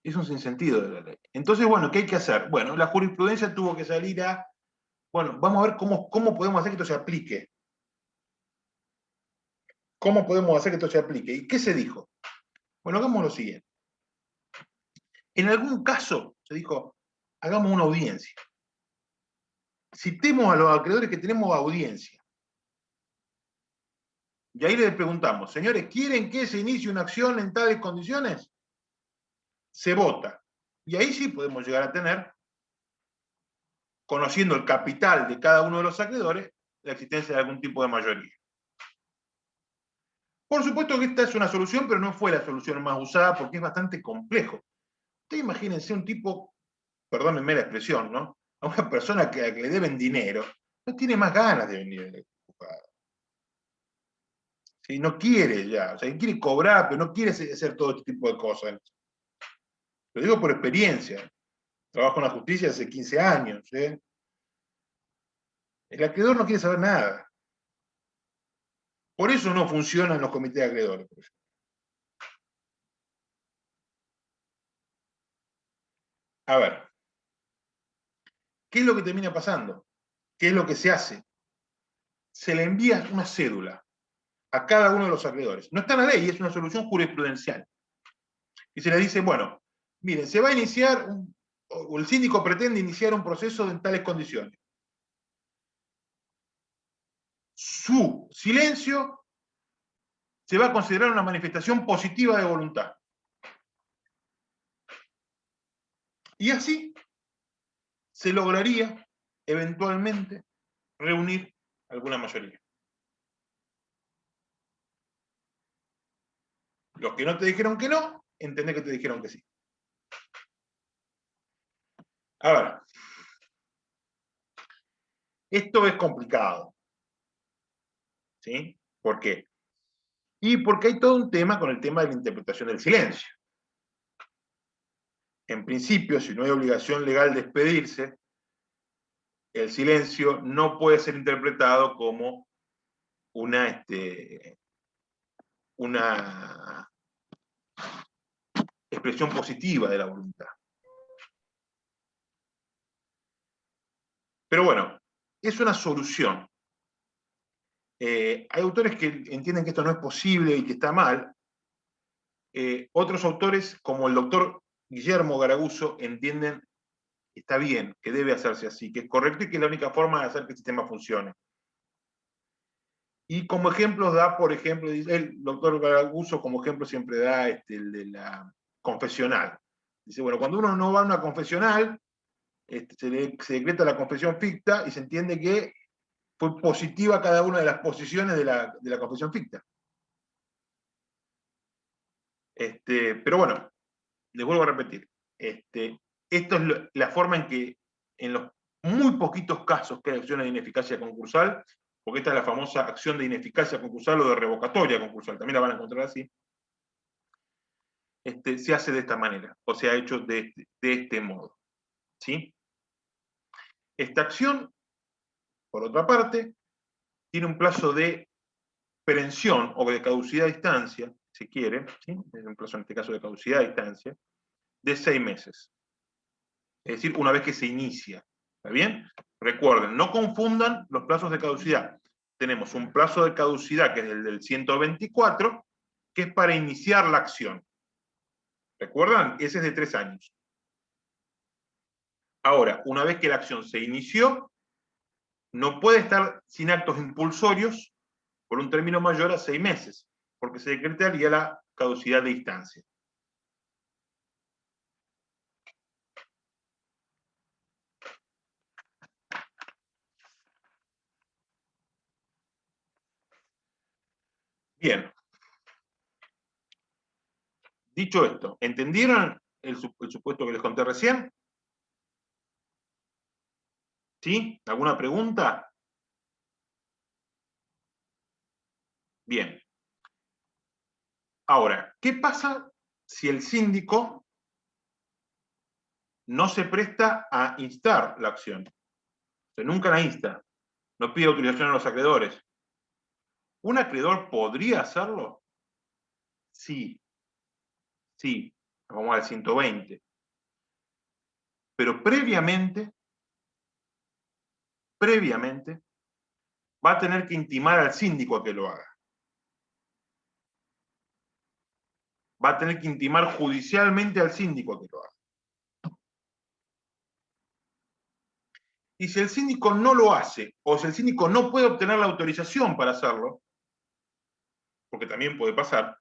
Es un sinsentido de la ley. Entonces, bueno, ¿qué hay que hacer? Bueno, la jurisprudencia tuvo que salir a... Bueno, vamos a ver cómo podemos hacer que esto se aplique. ¿Cómo podemos hacer que esto se aplique? ¿Y qué se dijo? Bueno, hagamos lo siguiente. En algún caso se dijo, hagamos una audiencia. Citemos a los acreedores que tenemos audiencia. Y ahí les preguntamos, señores, ¿quieren que se inicie una acción en tales condiciones? Se vota. Y ahí sí podemos llegar a tener, conociendo el capital de cada uno de los acreedores, la existencia de algún tipo de mayoría. Por supuesto que esta es una solución, pero no fue la solución más usada porque es bastante complejo. Ustedes imagínense un tipo, perdónenme la expresión, ¿no? A una persona a que le deben dinero, no tiene más ganas de venir al juzgado. ¿Sí? No quiere ya, o sea, quiere cobrar, pero no quiere hacer todo este tipo de cosas. Lo digo por experiencia. Trabajo en la justicia hace 15 años. El acreedor no quiere saber nada. Por eso no funcionan los comités de acreedores, por ejemplo. A ver. ¿Qué es lo que termina pasando? ¿Qué es lo que se hace? Se le envía una cédula a cada uno de los acreedores. No está en la ley, es una solución jurisprudencial. Y se le dice, bueno, miren, se va a iniciar, o el síndico pretende iniciar un proceso en tales condiciones. Su silencio se va a considerar una manifestación positiva de voluntad. Y así se lograría eventualmente reunir alguna mayoría. Los que no te dijeron que no, entendés que te dijeron que sí. Ahora, esto es complicado. ¿Sí? ¿Por qué? Y porque hay todo un tema con el tema de la interpretación del silencio. En principio, si no hay obligación legal de expedirse, el silencio no puede ser interpretado como una expresión positiva de la voluntad. Pero bueno, es una solución. Hay autores que entienden que esto no es posible y que está mal. Otros autores, como el doctor Guillermo Garaguso, entienden que está bien, que debe hacerse así, que es correcto y que es la única forma de hacer que el sistema funcione. Y como ejemplos da, por ejemplo, el doctor Garaguso como ejemplo siempre da el de la confesional. Dice, bueno, cuando uno no va a una confesional, se decreta la confesión ficta y se entiende que fue positiva cada una de las posiciones de la confesión ficta. Pero bueno, les vuelvo a repetir. Esto es la forma en que, en los muy poquitos casos que hay acciones de ineficacia concursal, porque esta es la famosa acción de ineficacia concursal o de revocatoria concursal, también la van a encontrar así, se hace de esta manera, o se ha hecho de este modo. ¿Sí? Esta acción, por otra parte, tiene un plazo de perención o de caducidad a distancia, si quiere, ¿sí? Es un plazo en este caso de caducidad a distancia, de 6 meses. Es decir, una vez que se inicia. ¿Está bien? Recuerden, no confundan los plazos de caducidad. Tenemos un plazo de caducidad que es el del 124, que es para iniciar la acción. ¿Recuerdan? Ese es de 3 años. Ahora, una vez que la acción se inició, no puede estar sin actos impulsorios por un término mayor a 6 meses, porque se decretaría la caducidad de instancia. Bien. Dicho esto, ¿entendieron el supuesto que les conté recién? ¿Sí? ¿Alguna pregunta? Bien. Ahora, ¿qué pasa si el síndico no se presta a instar la acción? O sea, nunca la insta, no pide autorización a los acreedores. ¿Un acreedor podría hacerlo? Sí, sí, vamos al 120. Pero previamente, va a tener que intimar al síndico a que lo haga. Va a tener que intimar judicialmente al síndico a que lo haga. Y si el síndico no lo hace, o si el síndico no puede obtener la autorización para hacerlo, porque también puede pasar,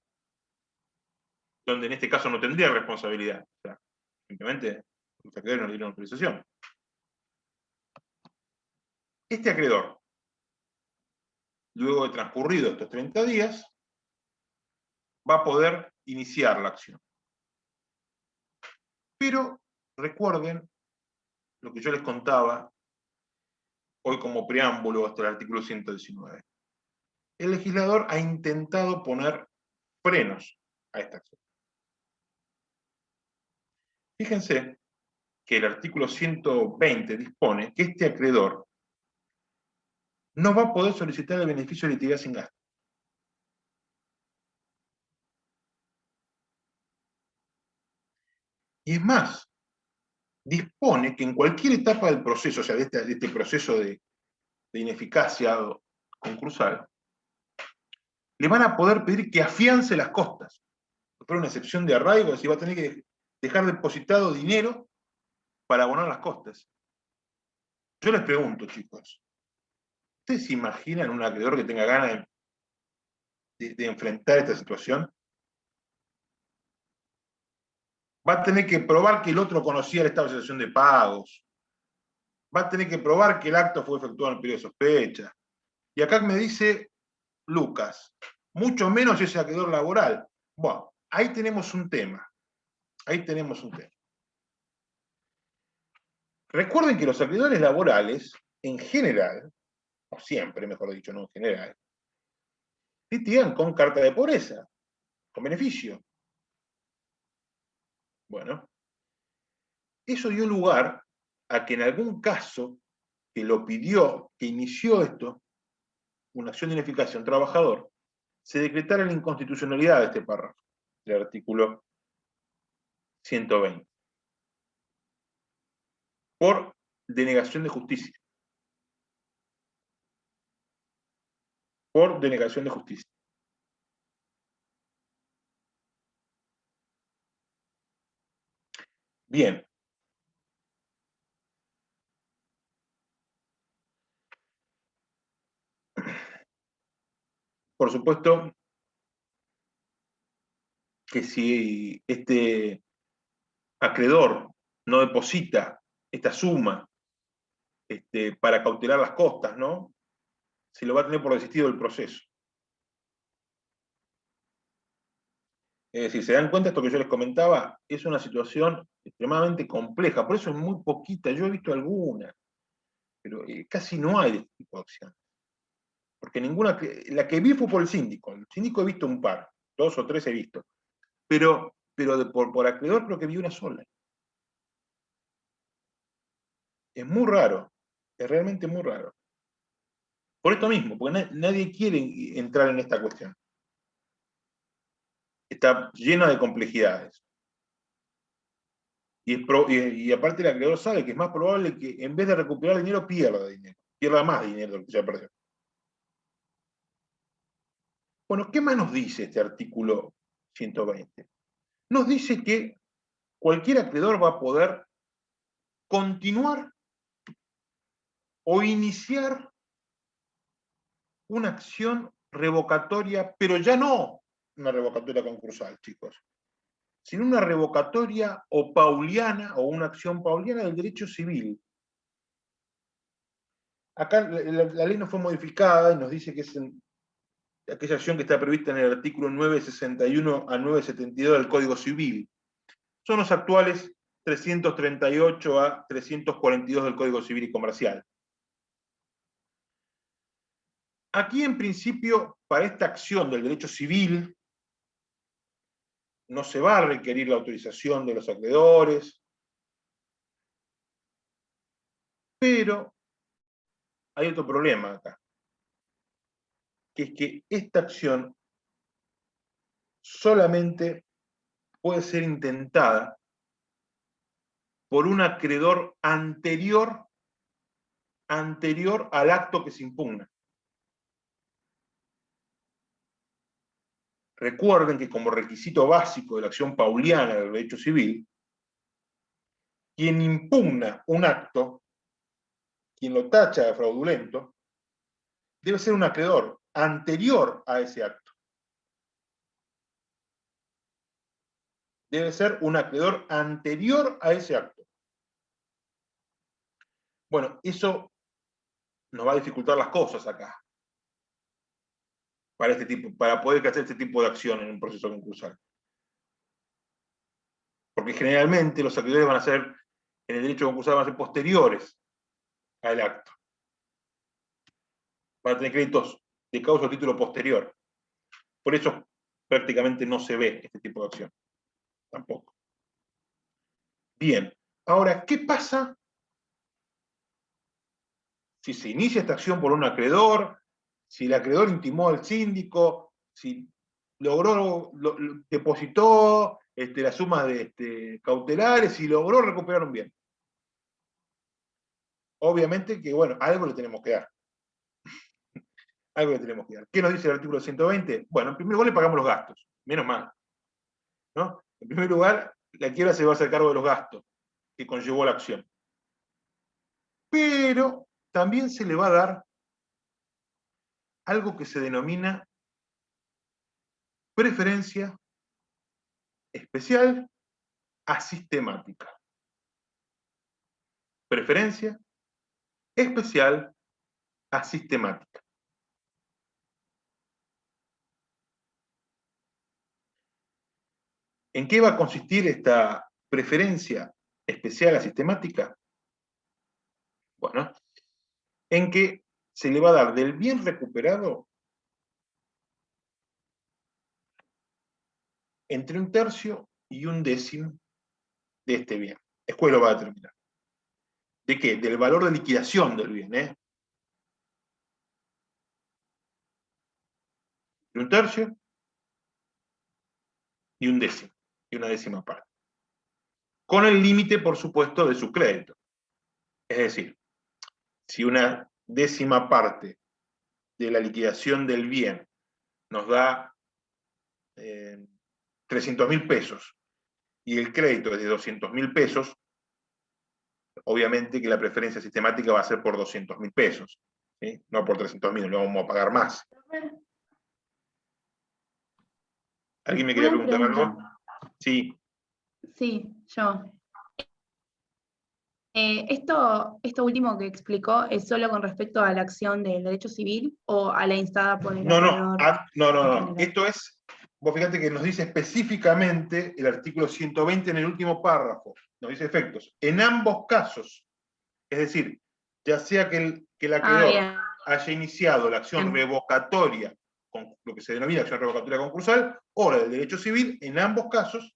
donde en este caso no tendría responsabilidad, o sea, simplemente los acreedores no le dieron autorización. Este acreedor, luego de transcurrido estos 30 días, va a poder iniciar la acción. Pero recuerden lo que yo les contaba hoy como preámbulo hasta el artículo 119. El legislador ha intentado poner frenos a esta acción. Fíjense que el artículo 120 dispone que este acreedor no va a poder solicitar el beneficio de litigar sin gasto. Y es más, dispone que en cualquier etapa del proceso, o sea, de este proceso de ineficacia concursal, le van a poder pedir que afiance las costas. Por una excepción de arraigo, es decir, va a tener que dejar depositado dinero para abonar las costas. Yo les pregunto, chicos, ¿ustedes se imaginan un acreedor que tenga ganas de enfrentar esta situación? Va a tener que probar que el otro conocía el estado de situación de pagos. Va a tener que probar que el acto fue efectuado en el periodo de sospecha. Y acá me dice Lucas, mucho menos ese acreedor laboral. Bueno, ahí tenemos un tema. Ahí tenemos un tema. Recuerden que los acreedores laborales, en general, o siempre, mejor dicho, no en general, litigan con carta de pobreza, con beneficio. Bueno, eso dio lugar a que en algún caso que lo pidió, que inició esto, una acción de ineficacia a un trabajador, se decretara la inconstitucionalidad de este párrafo, del artículo 120, por denegación de justicia. Por denegación de justicia. Bien. Por supuesto que si este acreedor no deposita esta suma para cautelar las costas, ¿no? Se lo va a tener por desistido del proceso. Es decir, se dan cuenta, esto que yo les comentaba, es una situación extremadamente compleja, por eso es muy poquita, yo he visto algunas, pero casi no hay de este tipo de acciones. Porque ninguna, la que vi fue por el síndico he visto un par, 2 o 3 he visto, pero por acreedor creo que vi una sola. Es muy raro, es realmente muy raro. Por esto mismo, porque nadie quiere entrar en esta cuestión. Está llena de complejidades. Y aparte el acreedor sabe que es más probable que en vez de recuperar dinero, pierda más dinero del que ya perdió. Bueno, ¿qué más nos dice este artículo 120? Nos dice que cualquier acreedor va a poder continuar o iniciar una acción revocatoria, pero ya no una revocatoria concursal, chicos, sino una revocatoria o pauliana, o una acción pauliana del derecho civil. Acá la ley no fue modificada y nos dice que es aquella acción que está prevista en el artículo 961 a 972 del Código Civil. Son los actuales 338 a 342 del Código Civil y Comercial. Aquí, en principio, para esta acción del derecho civil, no se va a requerir la autorización de los acreedores, pero hay otro problema acá, que es que esta acción solamente puede ser intentada por un acreedor anterior al acto que se impugna. Recuerden que como requisito básico de la acción pauliana del derecho civil, quien impugna un acto, quien lo tacha de fraudulento, debe ser un acreedor anterior a ese acto. Debe ser un acreedor anterior a ese acto. Bueno, eso nos va a dificultar las cosas acá, para poder hacer este tipo de acción en un proceso concursal. Porque generalmente los acreedores van a ser, en el derecho concursal, van a ser posteriores al acto. Van a tener créditos de causa o título posterior. Por eso prácticamente no se ve este tipo de acción. Tampoco. Bien. Ahora, ¿qué pasa si se inicia esta acción por un acreedor, si el acreedor intimó al síndico, si depositó las sumas cautelares y logró recuperar un bien? obviamente que, bueno, algo le tenemos que dar. Algo le tenemos que dar. ¿Qué nos dice el artículo 120? Bueno, en primer lugar le pagamos los gastos, menos mal, ¿no? En primer lugar, la quiebra se va a hacer cargo de los gastos que conllevó la acción. Pero también se le va a dar algo que se denomina preferencia especial asistemática. Preferencia especial asistemática. ¿En qué va a consistir esta preferencia especial asistemática? Bueno, en que se le va a dar del bien recuperado entre 1/3 y 1/10 de este bien. Después lo va a determinar. ¿De qué? Del valor de liquidación del bien, ¿eh? De 1/3 y 1/10, y 1/10 parte. Con el límite, por supuesto, de su crédito. Es decir, si 1/10 parte de la liquidación del bien nos da 300.000 pesos y el crédito es de 200.000 pesos, obviamente que la preferencia sistemática va a ser por 200.000 pesos, ¿sí? No por 300.000, no vamos a pagar más. ¿Alguien me quería Una preguntar algo? pregunta. Sí. Sí, yo. Esto último que explicó es solo con respecto a la acción del derecho civil o a la instada por el acreedor en general. Esto es, vos fíjate que nos dice específicamente el artículo 120 en el último párrafo, nos dice efectos. En ambos casos, es decir, ya sea que el acreedor Bien. haya iniciado la acción revocatoria, con lo que se denomina acción revocatoria concursal, o la del derecho civil, en ambos casos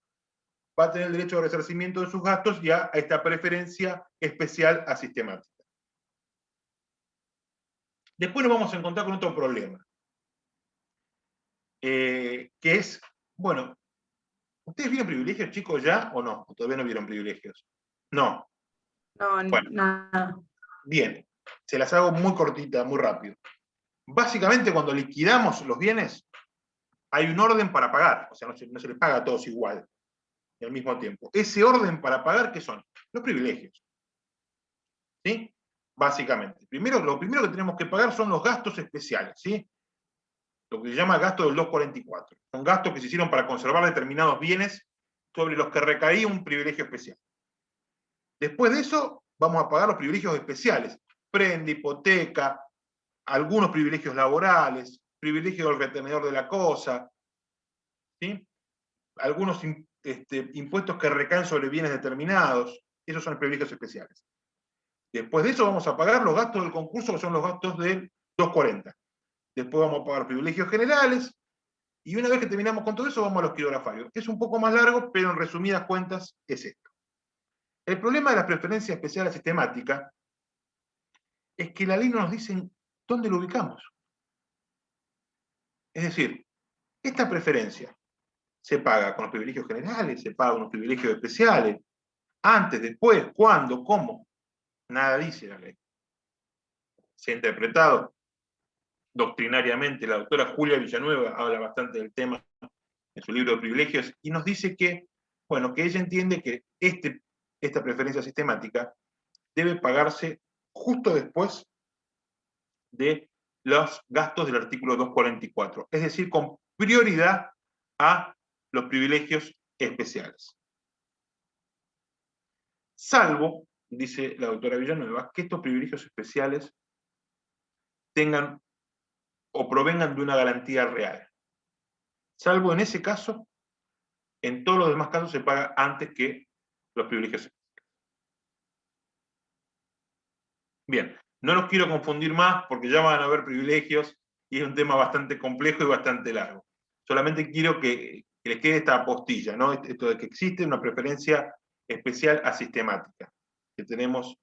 va a tener el derecho de resarcimiento de sus gastos y a esta preferencia especial asistemática. Después nos vamos a encontrar con otro problema, que es, bueno, ¿ustedes vieron privilegios, chicos, ya o no? ¿O todavía no vieron privilegios? No. No, Bueno, nada. bien, se las hago muy cortita, muy rápido. Básicamente, cuando liquidamos los bienes, hay un orden para pagar, o sea, no se les paga a todos igual, al mismo tiempo. Ese orden para pagar, ¿qué son? Los privilegios. ¿Sí? Básicamente. Lo primero que tenemos que pagar son los gastos especiales, ¿sí? Lo que se llama gasto del 244. Son gastos que se hicieron para conservar determinados bienes sobre los que recaía un privilegio especial. Después de eso, vamos a pagar los privilegios especiales. Prenda, hipoteca, algunos privilegios laborales, privilegio del retenedor de la cosa, ¿sí? Algunos impuestos que recaen sobre bienes determinados, esos son privilegios especiales. Después de eso vamos a pagar los gastos del concurso, que son los gastos del 240. Después vamos a pagar los privilegios generales, y una vez que terminamos con todo eso, vamos a los quirografarios. Es un poco más largo, pero en resumidas cuentas es esto. El problema de las preferencias especiales sistemáticas es que la ley no nos dice dónde lo ubicamos. Es decir, esta preferencia se paga con los privilegios generales, se paga con los privilegios especiales, antes, después, cuándo, cómo. Nada dice la ley. Se ha interpretado doctrinariamente. La doctora Julia Villanueva habla bastante del tema en su libro de privilegios y nos dice que, bueno, que ella entiende que esta preferencia sistemática debe pagarse justo después de los gastos del artículo 244, es decir, con prioridad a los privilegios especiales. Salvo, dice la doctora Villanueva, que estos privilegios especiales tengan o provengan de una garantía real. Salvo en ese caso, en todos los demás casos se paga antes que los privilegios especiales. Bien, no los quiero confundir más porque ya van a haber privilegios y es un tema bastante complejo y bastante largo. Solamente quiero que les quede esta apostilla, ¿no? Esto de que existe una preferencia especial asistemática que tenemos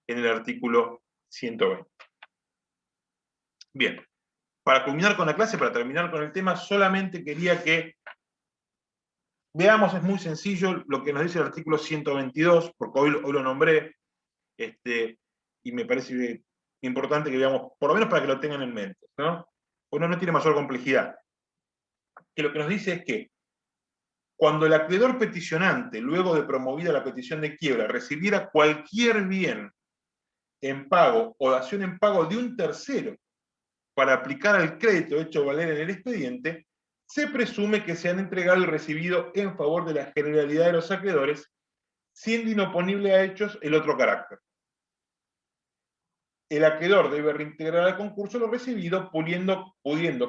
en el artículo 120. Bien, para culminar con la clase, para terminar con el tema, solamente quería que veamos, es muy sencillo lo que nos dice el artículo 122, porque hoy lo nombré, y me parece importante que veamos, por lo menos para que lo tengan en mente, ¿no? Uno no tiene mayor complejidad. Que lo que nos dice es que cuando el acreedor peticionante, luego de promovida la petición de quiebra, recibiera cualquier bien en pago o dación en pago de un tercero para aplicar al crédito hecho valer en el expediente, se presume que se han entregado el recibido en favor de la generalidad de los acreedores, siendo inoponible a hechos el otro carácter. El acreedor debe reintegrar al concurso lo recibido, pudiendo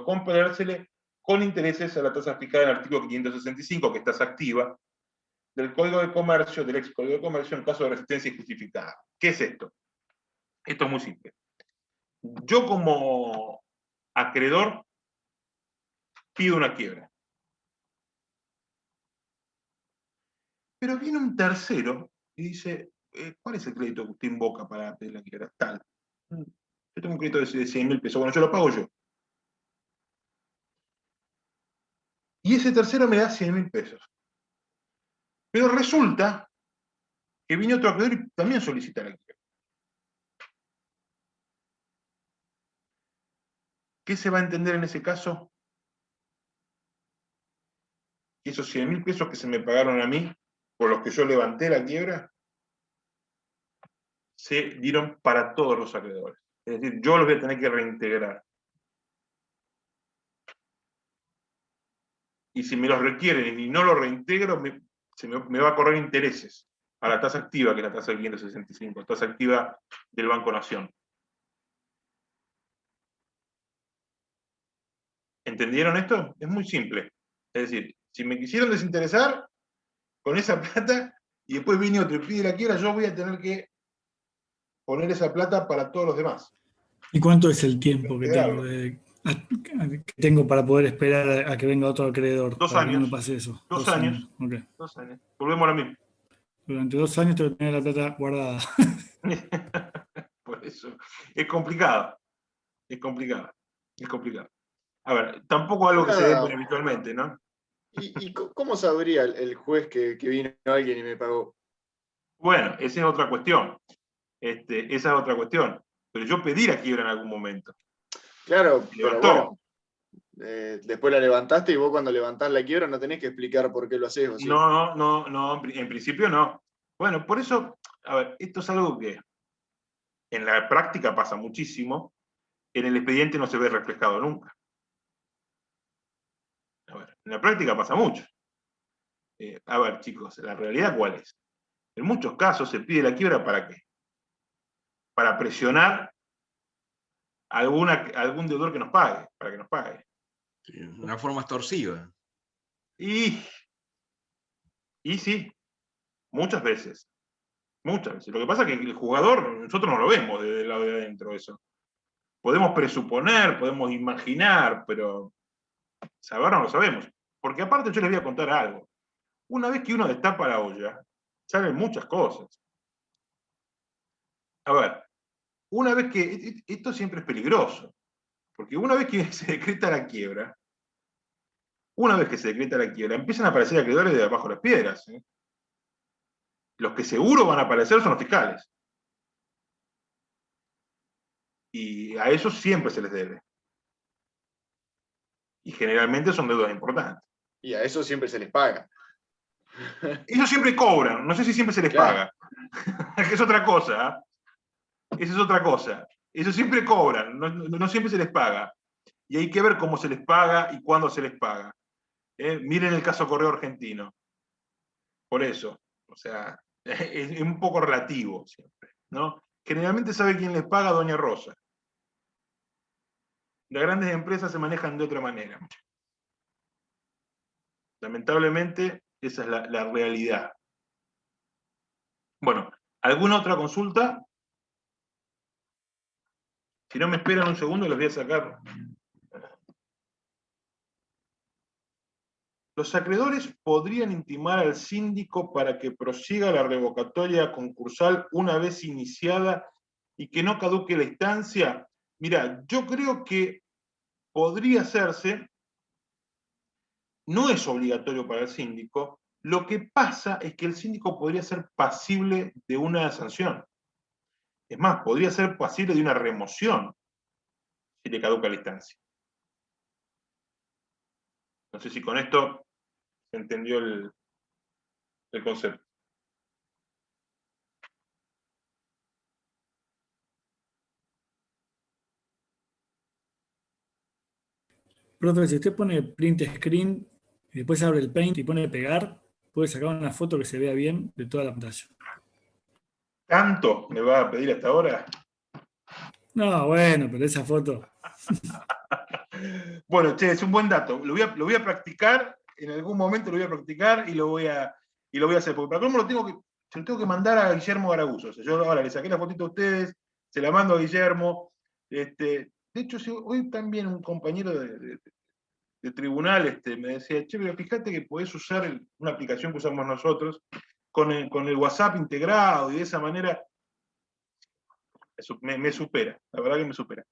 comprársele con intereses a la tasa fijada en el artículo 565, que es tasa activa, del Código de Comercio, del ex Código de Comercio, en caso de resistencia injustificada. ¿Qué es esto? Esto es muy simple. Yo como acreedor pido una quiebra. Pero viene un tercero y dice, ¿cuál es el crédito que usted invoca para pedir la quiebra? Tal. Yo tengo un crédito de 100.000 pesos. Bueno, yo lo pago yo. Y ese tercero me da 100.000 pesos. Pero resulta que viene otro acreedor y también solicita la quiebra. ¿Qué se va a entender en ese caso? Que esos 100.000 pesos que se me pagaron a mí, por los que yo levanté la quiebra, se dieron para todos los acreedores. Es decir, yo los voy a tener que reintegrar. Y si me los requieren y no los reintegro, me va a correr intereses a la tasa activa, que es la tasa del 565, la tasa activa del Banco Nación. ¿Entendieron esto? Es muy simple. Es decir, si me quisieron desinteresar con esa plata y después viene otro y pide la quiebra, yo voy a tener que poner esa plata para todos los demás. ¿Y cuánto es el tiempo que tengo para poder esperar a que venga otro acreedor? 2 para que años. no me pase eso. 2 años. Okay. 2 años. Volvemos a lo mismo. Durante 2 años tengo que tener la plata guardada. Por eso. Es complicado. Es complicado. Es complicado. A ver, tampoco algo que se dé habitualmente, ¿no? ¿Y cómo sabría el juez que vino alguien y me pagó? Bueno, esa es otra cuestión. Esa es otra cuestión. Pero yo pedí la quiebra en algún momento. Claro, Se pero levantó. bueno, después la levantaste y vos cuando levantás la quiebra no tenés que explicar por qué lo haces, ¿o sí? No, en principio no. Bueno, por eso, a ver, esto es algo que en la práctica pasa muchísimo, en el expediente no se ve reflejado nunca. A ver, en la práctica pasa mucho. A ver, chicos, ¿la realidad cuál es? En muchos casos se pide la quiebra ¿para qué? Para presionar a algún deudor que nos pague, para que nos pague. Sí, una forma extorsiva. Y sí, muchas veces. Muchas veces. Lo que pasa es que el jugador, nosotros no lo vemos desde el lado de adentro eso. Podemos presuponer, podemos imaginar, pero saber no lo sabemos. Porque aparte yo les voy a contar algo. Una vez que uno destapa la olla, salen muchas cosas. A ver, una vez que, esto siempre es peligroso, porque una vez que se decreta la quiebra, empiezan a aparecer acreedores de abajo de las piedras. Los que seguro van a aparecer son los fiscales. Y a esos siempre se les debe. Y generalmente son deudas importantes. Y a eso siempre se les paga. Ellos siempre cobran, no sé si siempre se les paga. Que es otra cosa. Esa es otra cosa. Ellos siempre cobran, no siempre se les paga. Y hay que ver cómo se les paga y cuándo se les paga. Miren el caso Correo Argentino. Por eso. O sea, es un poco relativo siempre, ¿no? Generalmente sabe quién les paga, Doña Rosa. Las grandes empresas se manejan de otra manera. Lamentablemente, esa es la realidad. Bueno, ¿alguna otra consulta? Si no me esperan un segundo, les voy a sacar. Los acreedores podrían intimar al síndico para que prosiga la revocatoria concursal una vez iniciada y que no caduque la instancia. Mirá, yo creo que podría hacerse, no es obligatorio para el síndico, lo que pasa es que el síndico podría ser pasible de una sanción. Es más, podría ser pasible de una remoción si le caduca la instancia. No sé si con esto se entendió el concepto. Profe, si usted pone print screen y después abre el Paint y pone pegar, puede sacar una foto que se vea bien de toda la pantalla. ¿Tanto me va a pedir hasta ahora? No, bueno, pero esa foto. Bueno, che, es un buen dato. Lo voy a practicar, en algún momento lo voy a practicar y lo voy a hacer. Porque para cómo se lo tengo que mandar a Guillermo Garaguzzo. O sea, yo ahora le saqué la fotito a ustedes, se la mando a Guillermo. De hecho, hoy también un compañero de tribunal me decía, che, pero fíjate que podés usar una aplicación que usamos nosotros con el WhatsApp integrado y de esa manera me supera, la verdad que me supera.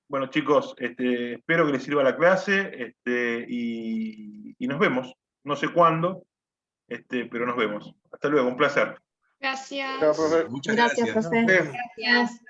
Bueno, chicos, espero que les sirva la clase y nos vemos. No sé cuándo, pero nos vemos. Hasta luego, un placer. Gracias. Chao, profe. Muchas Gracias, gracias. profe. Bien. Gracias.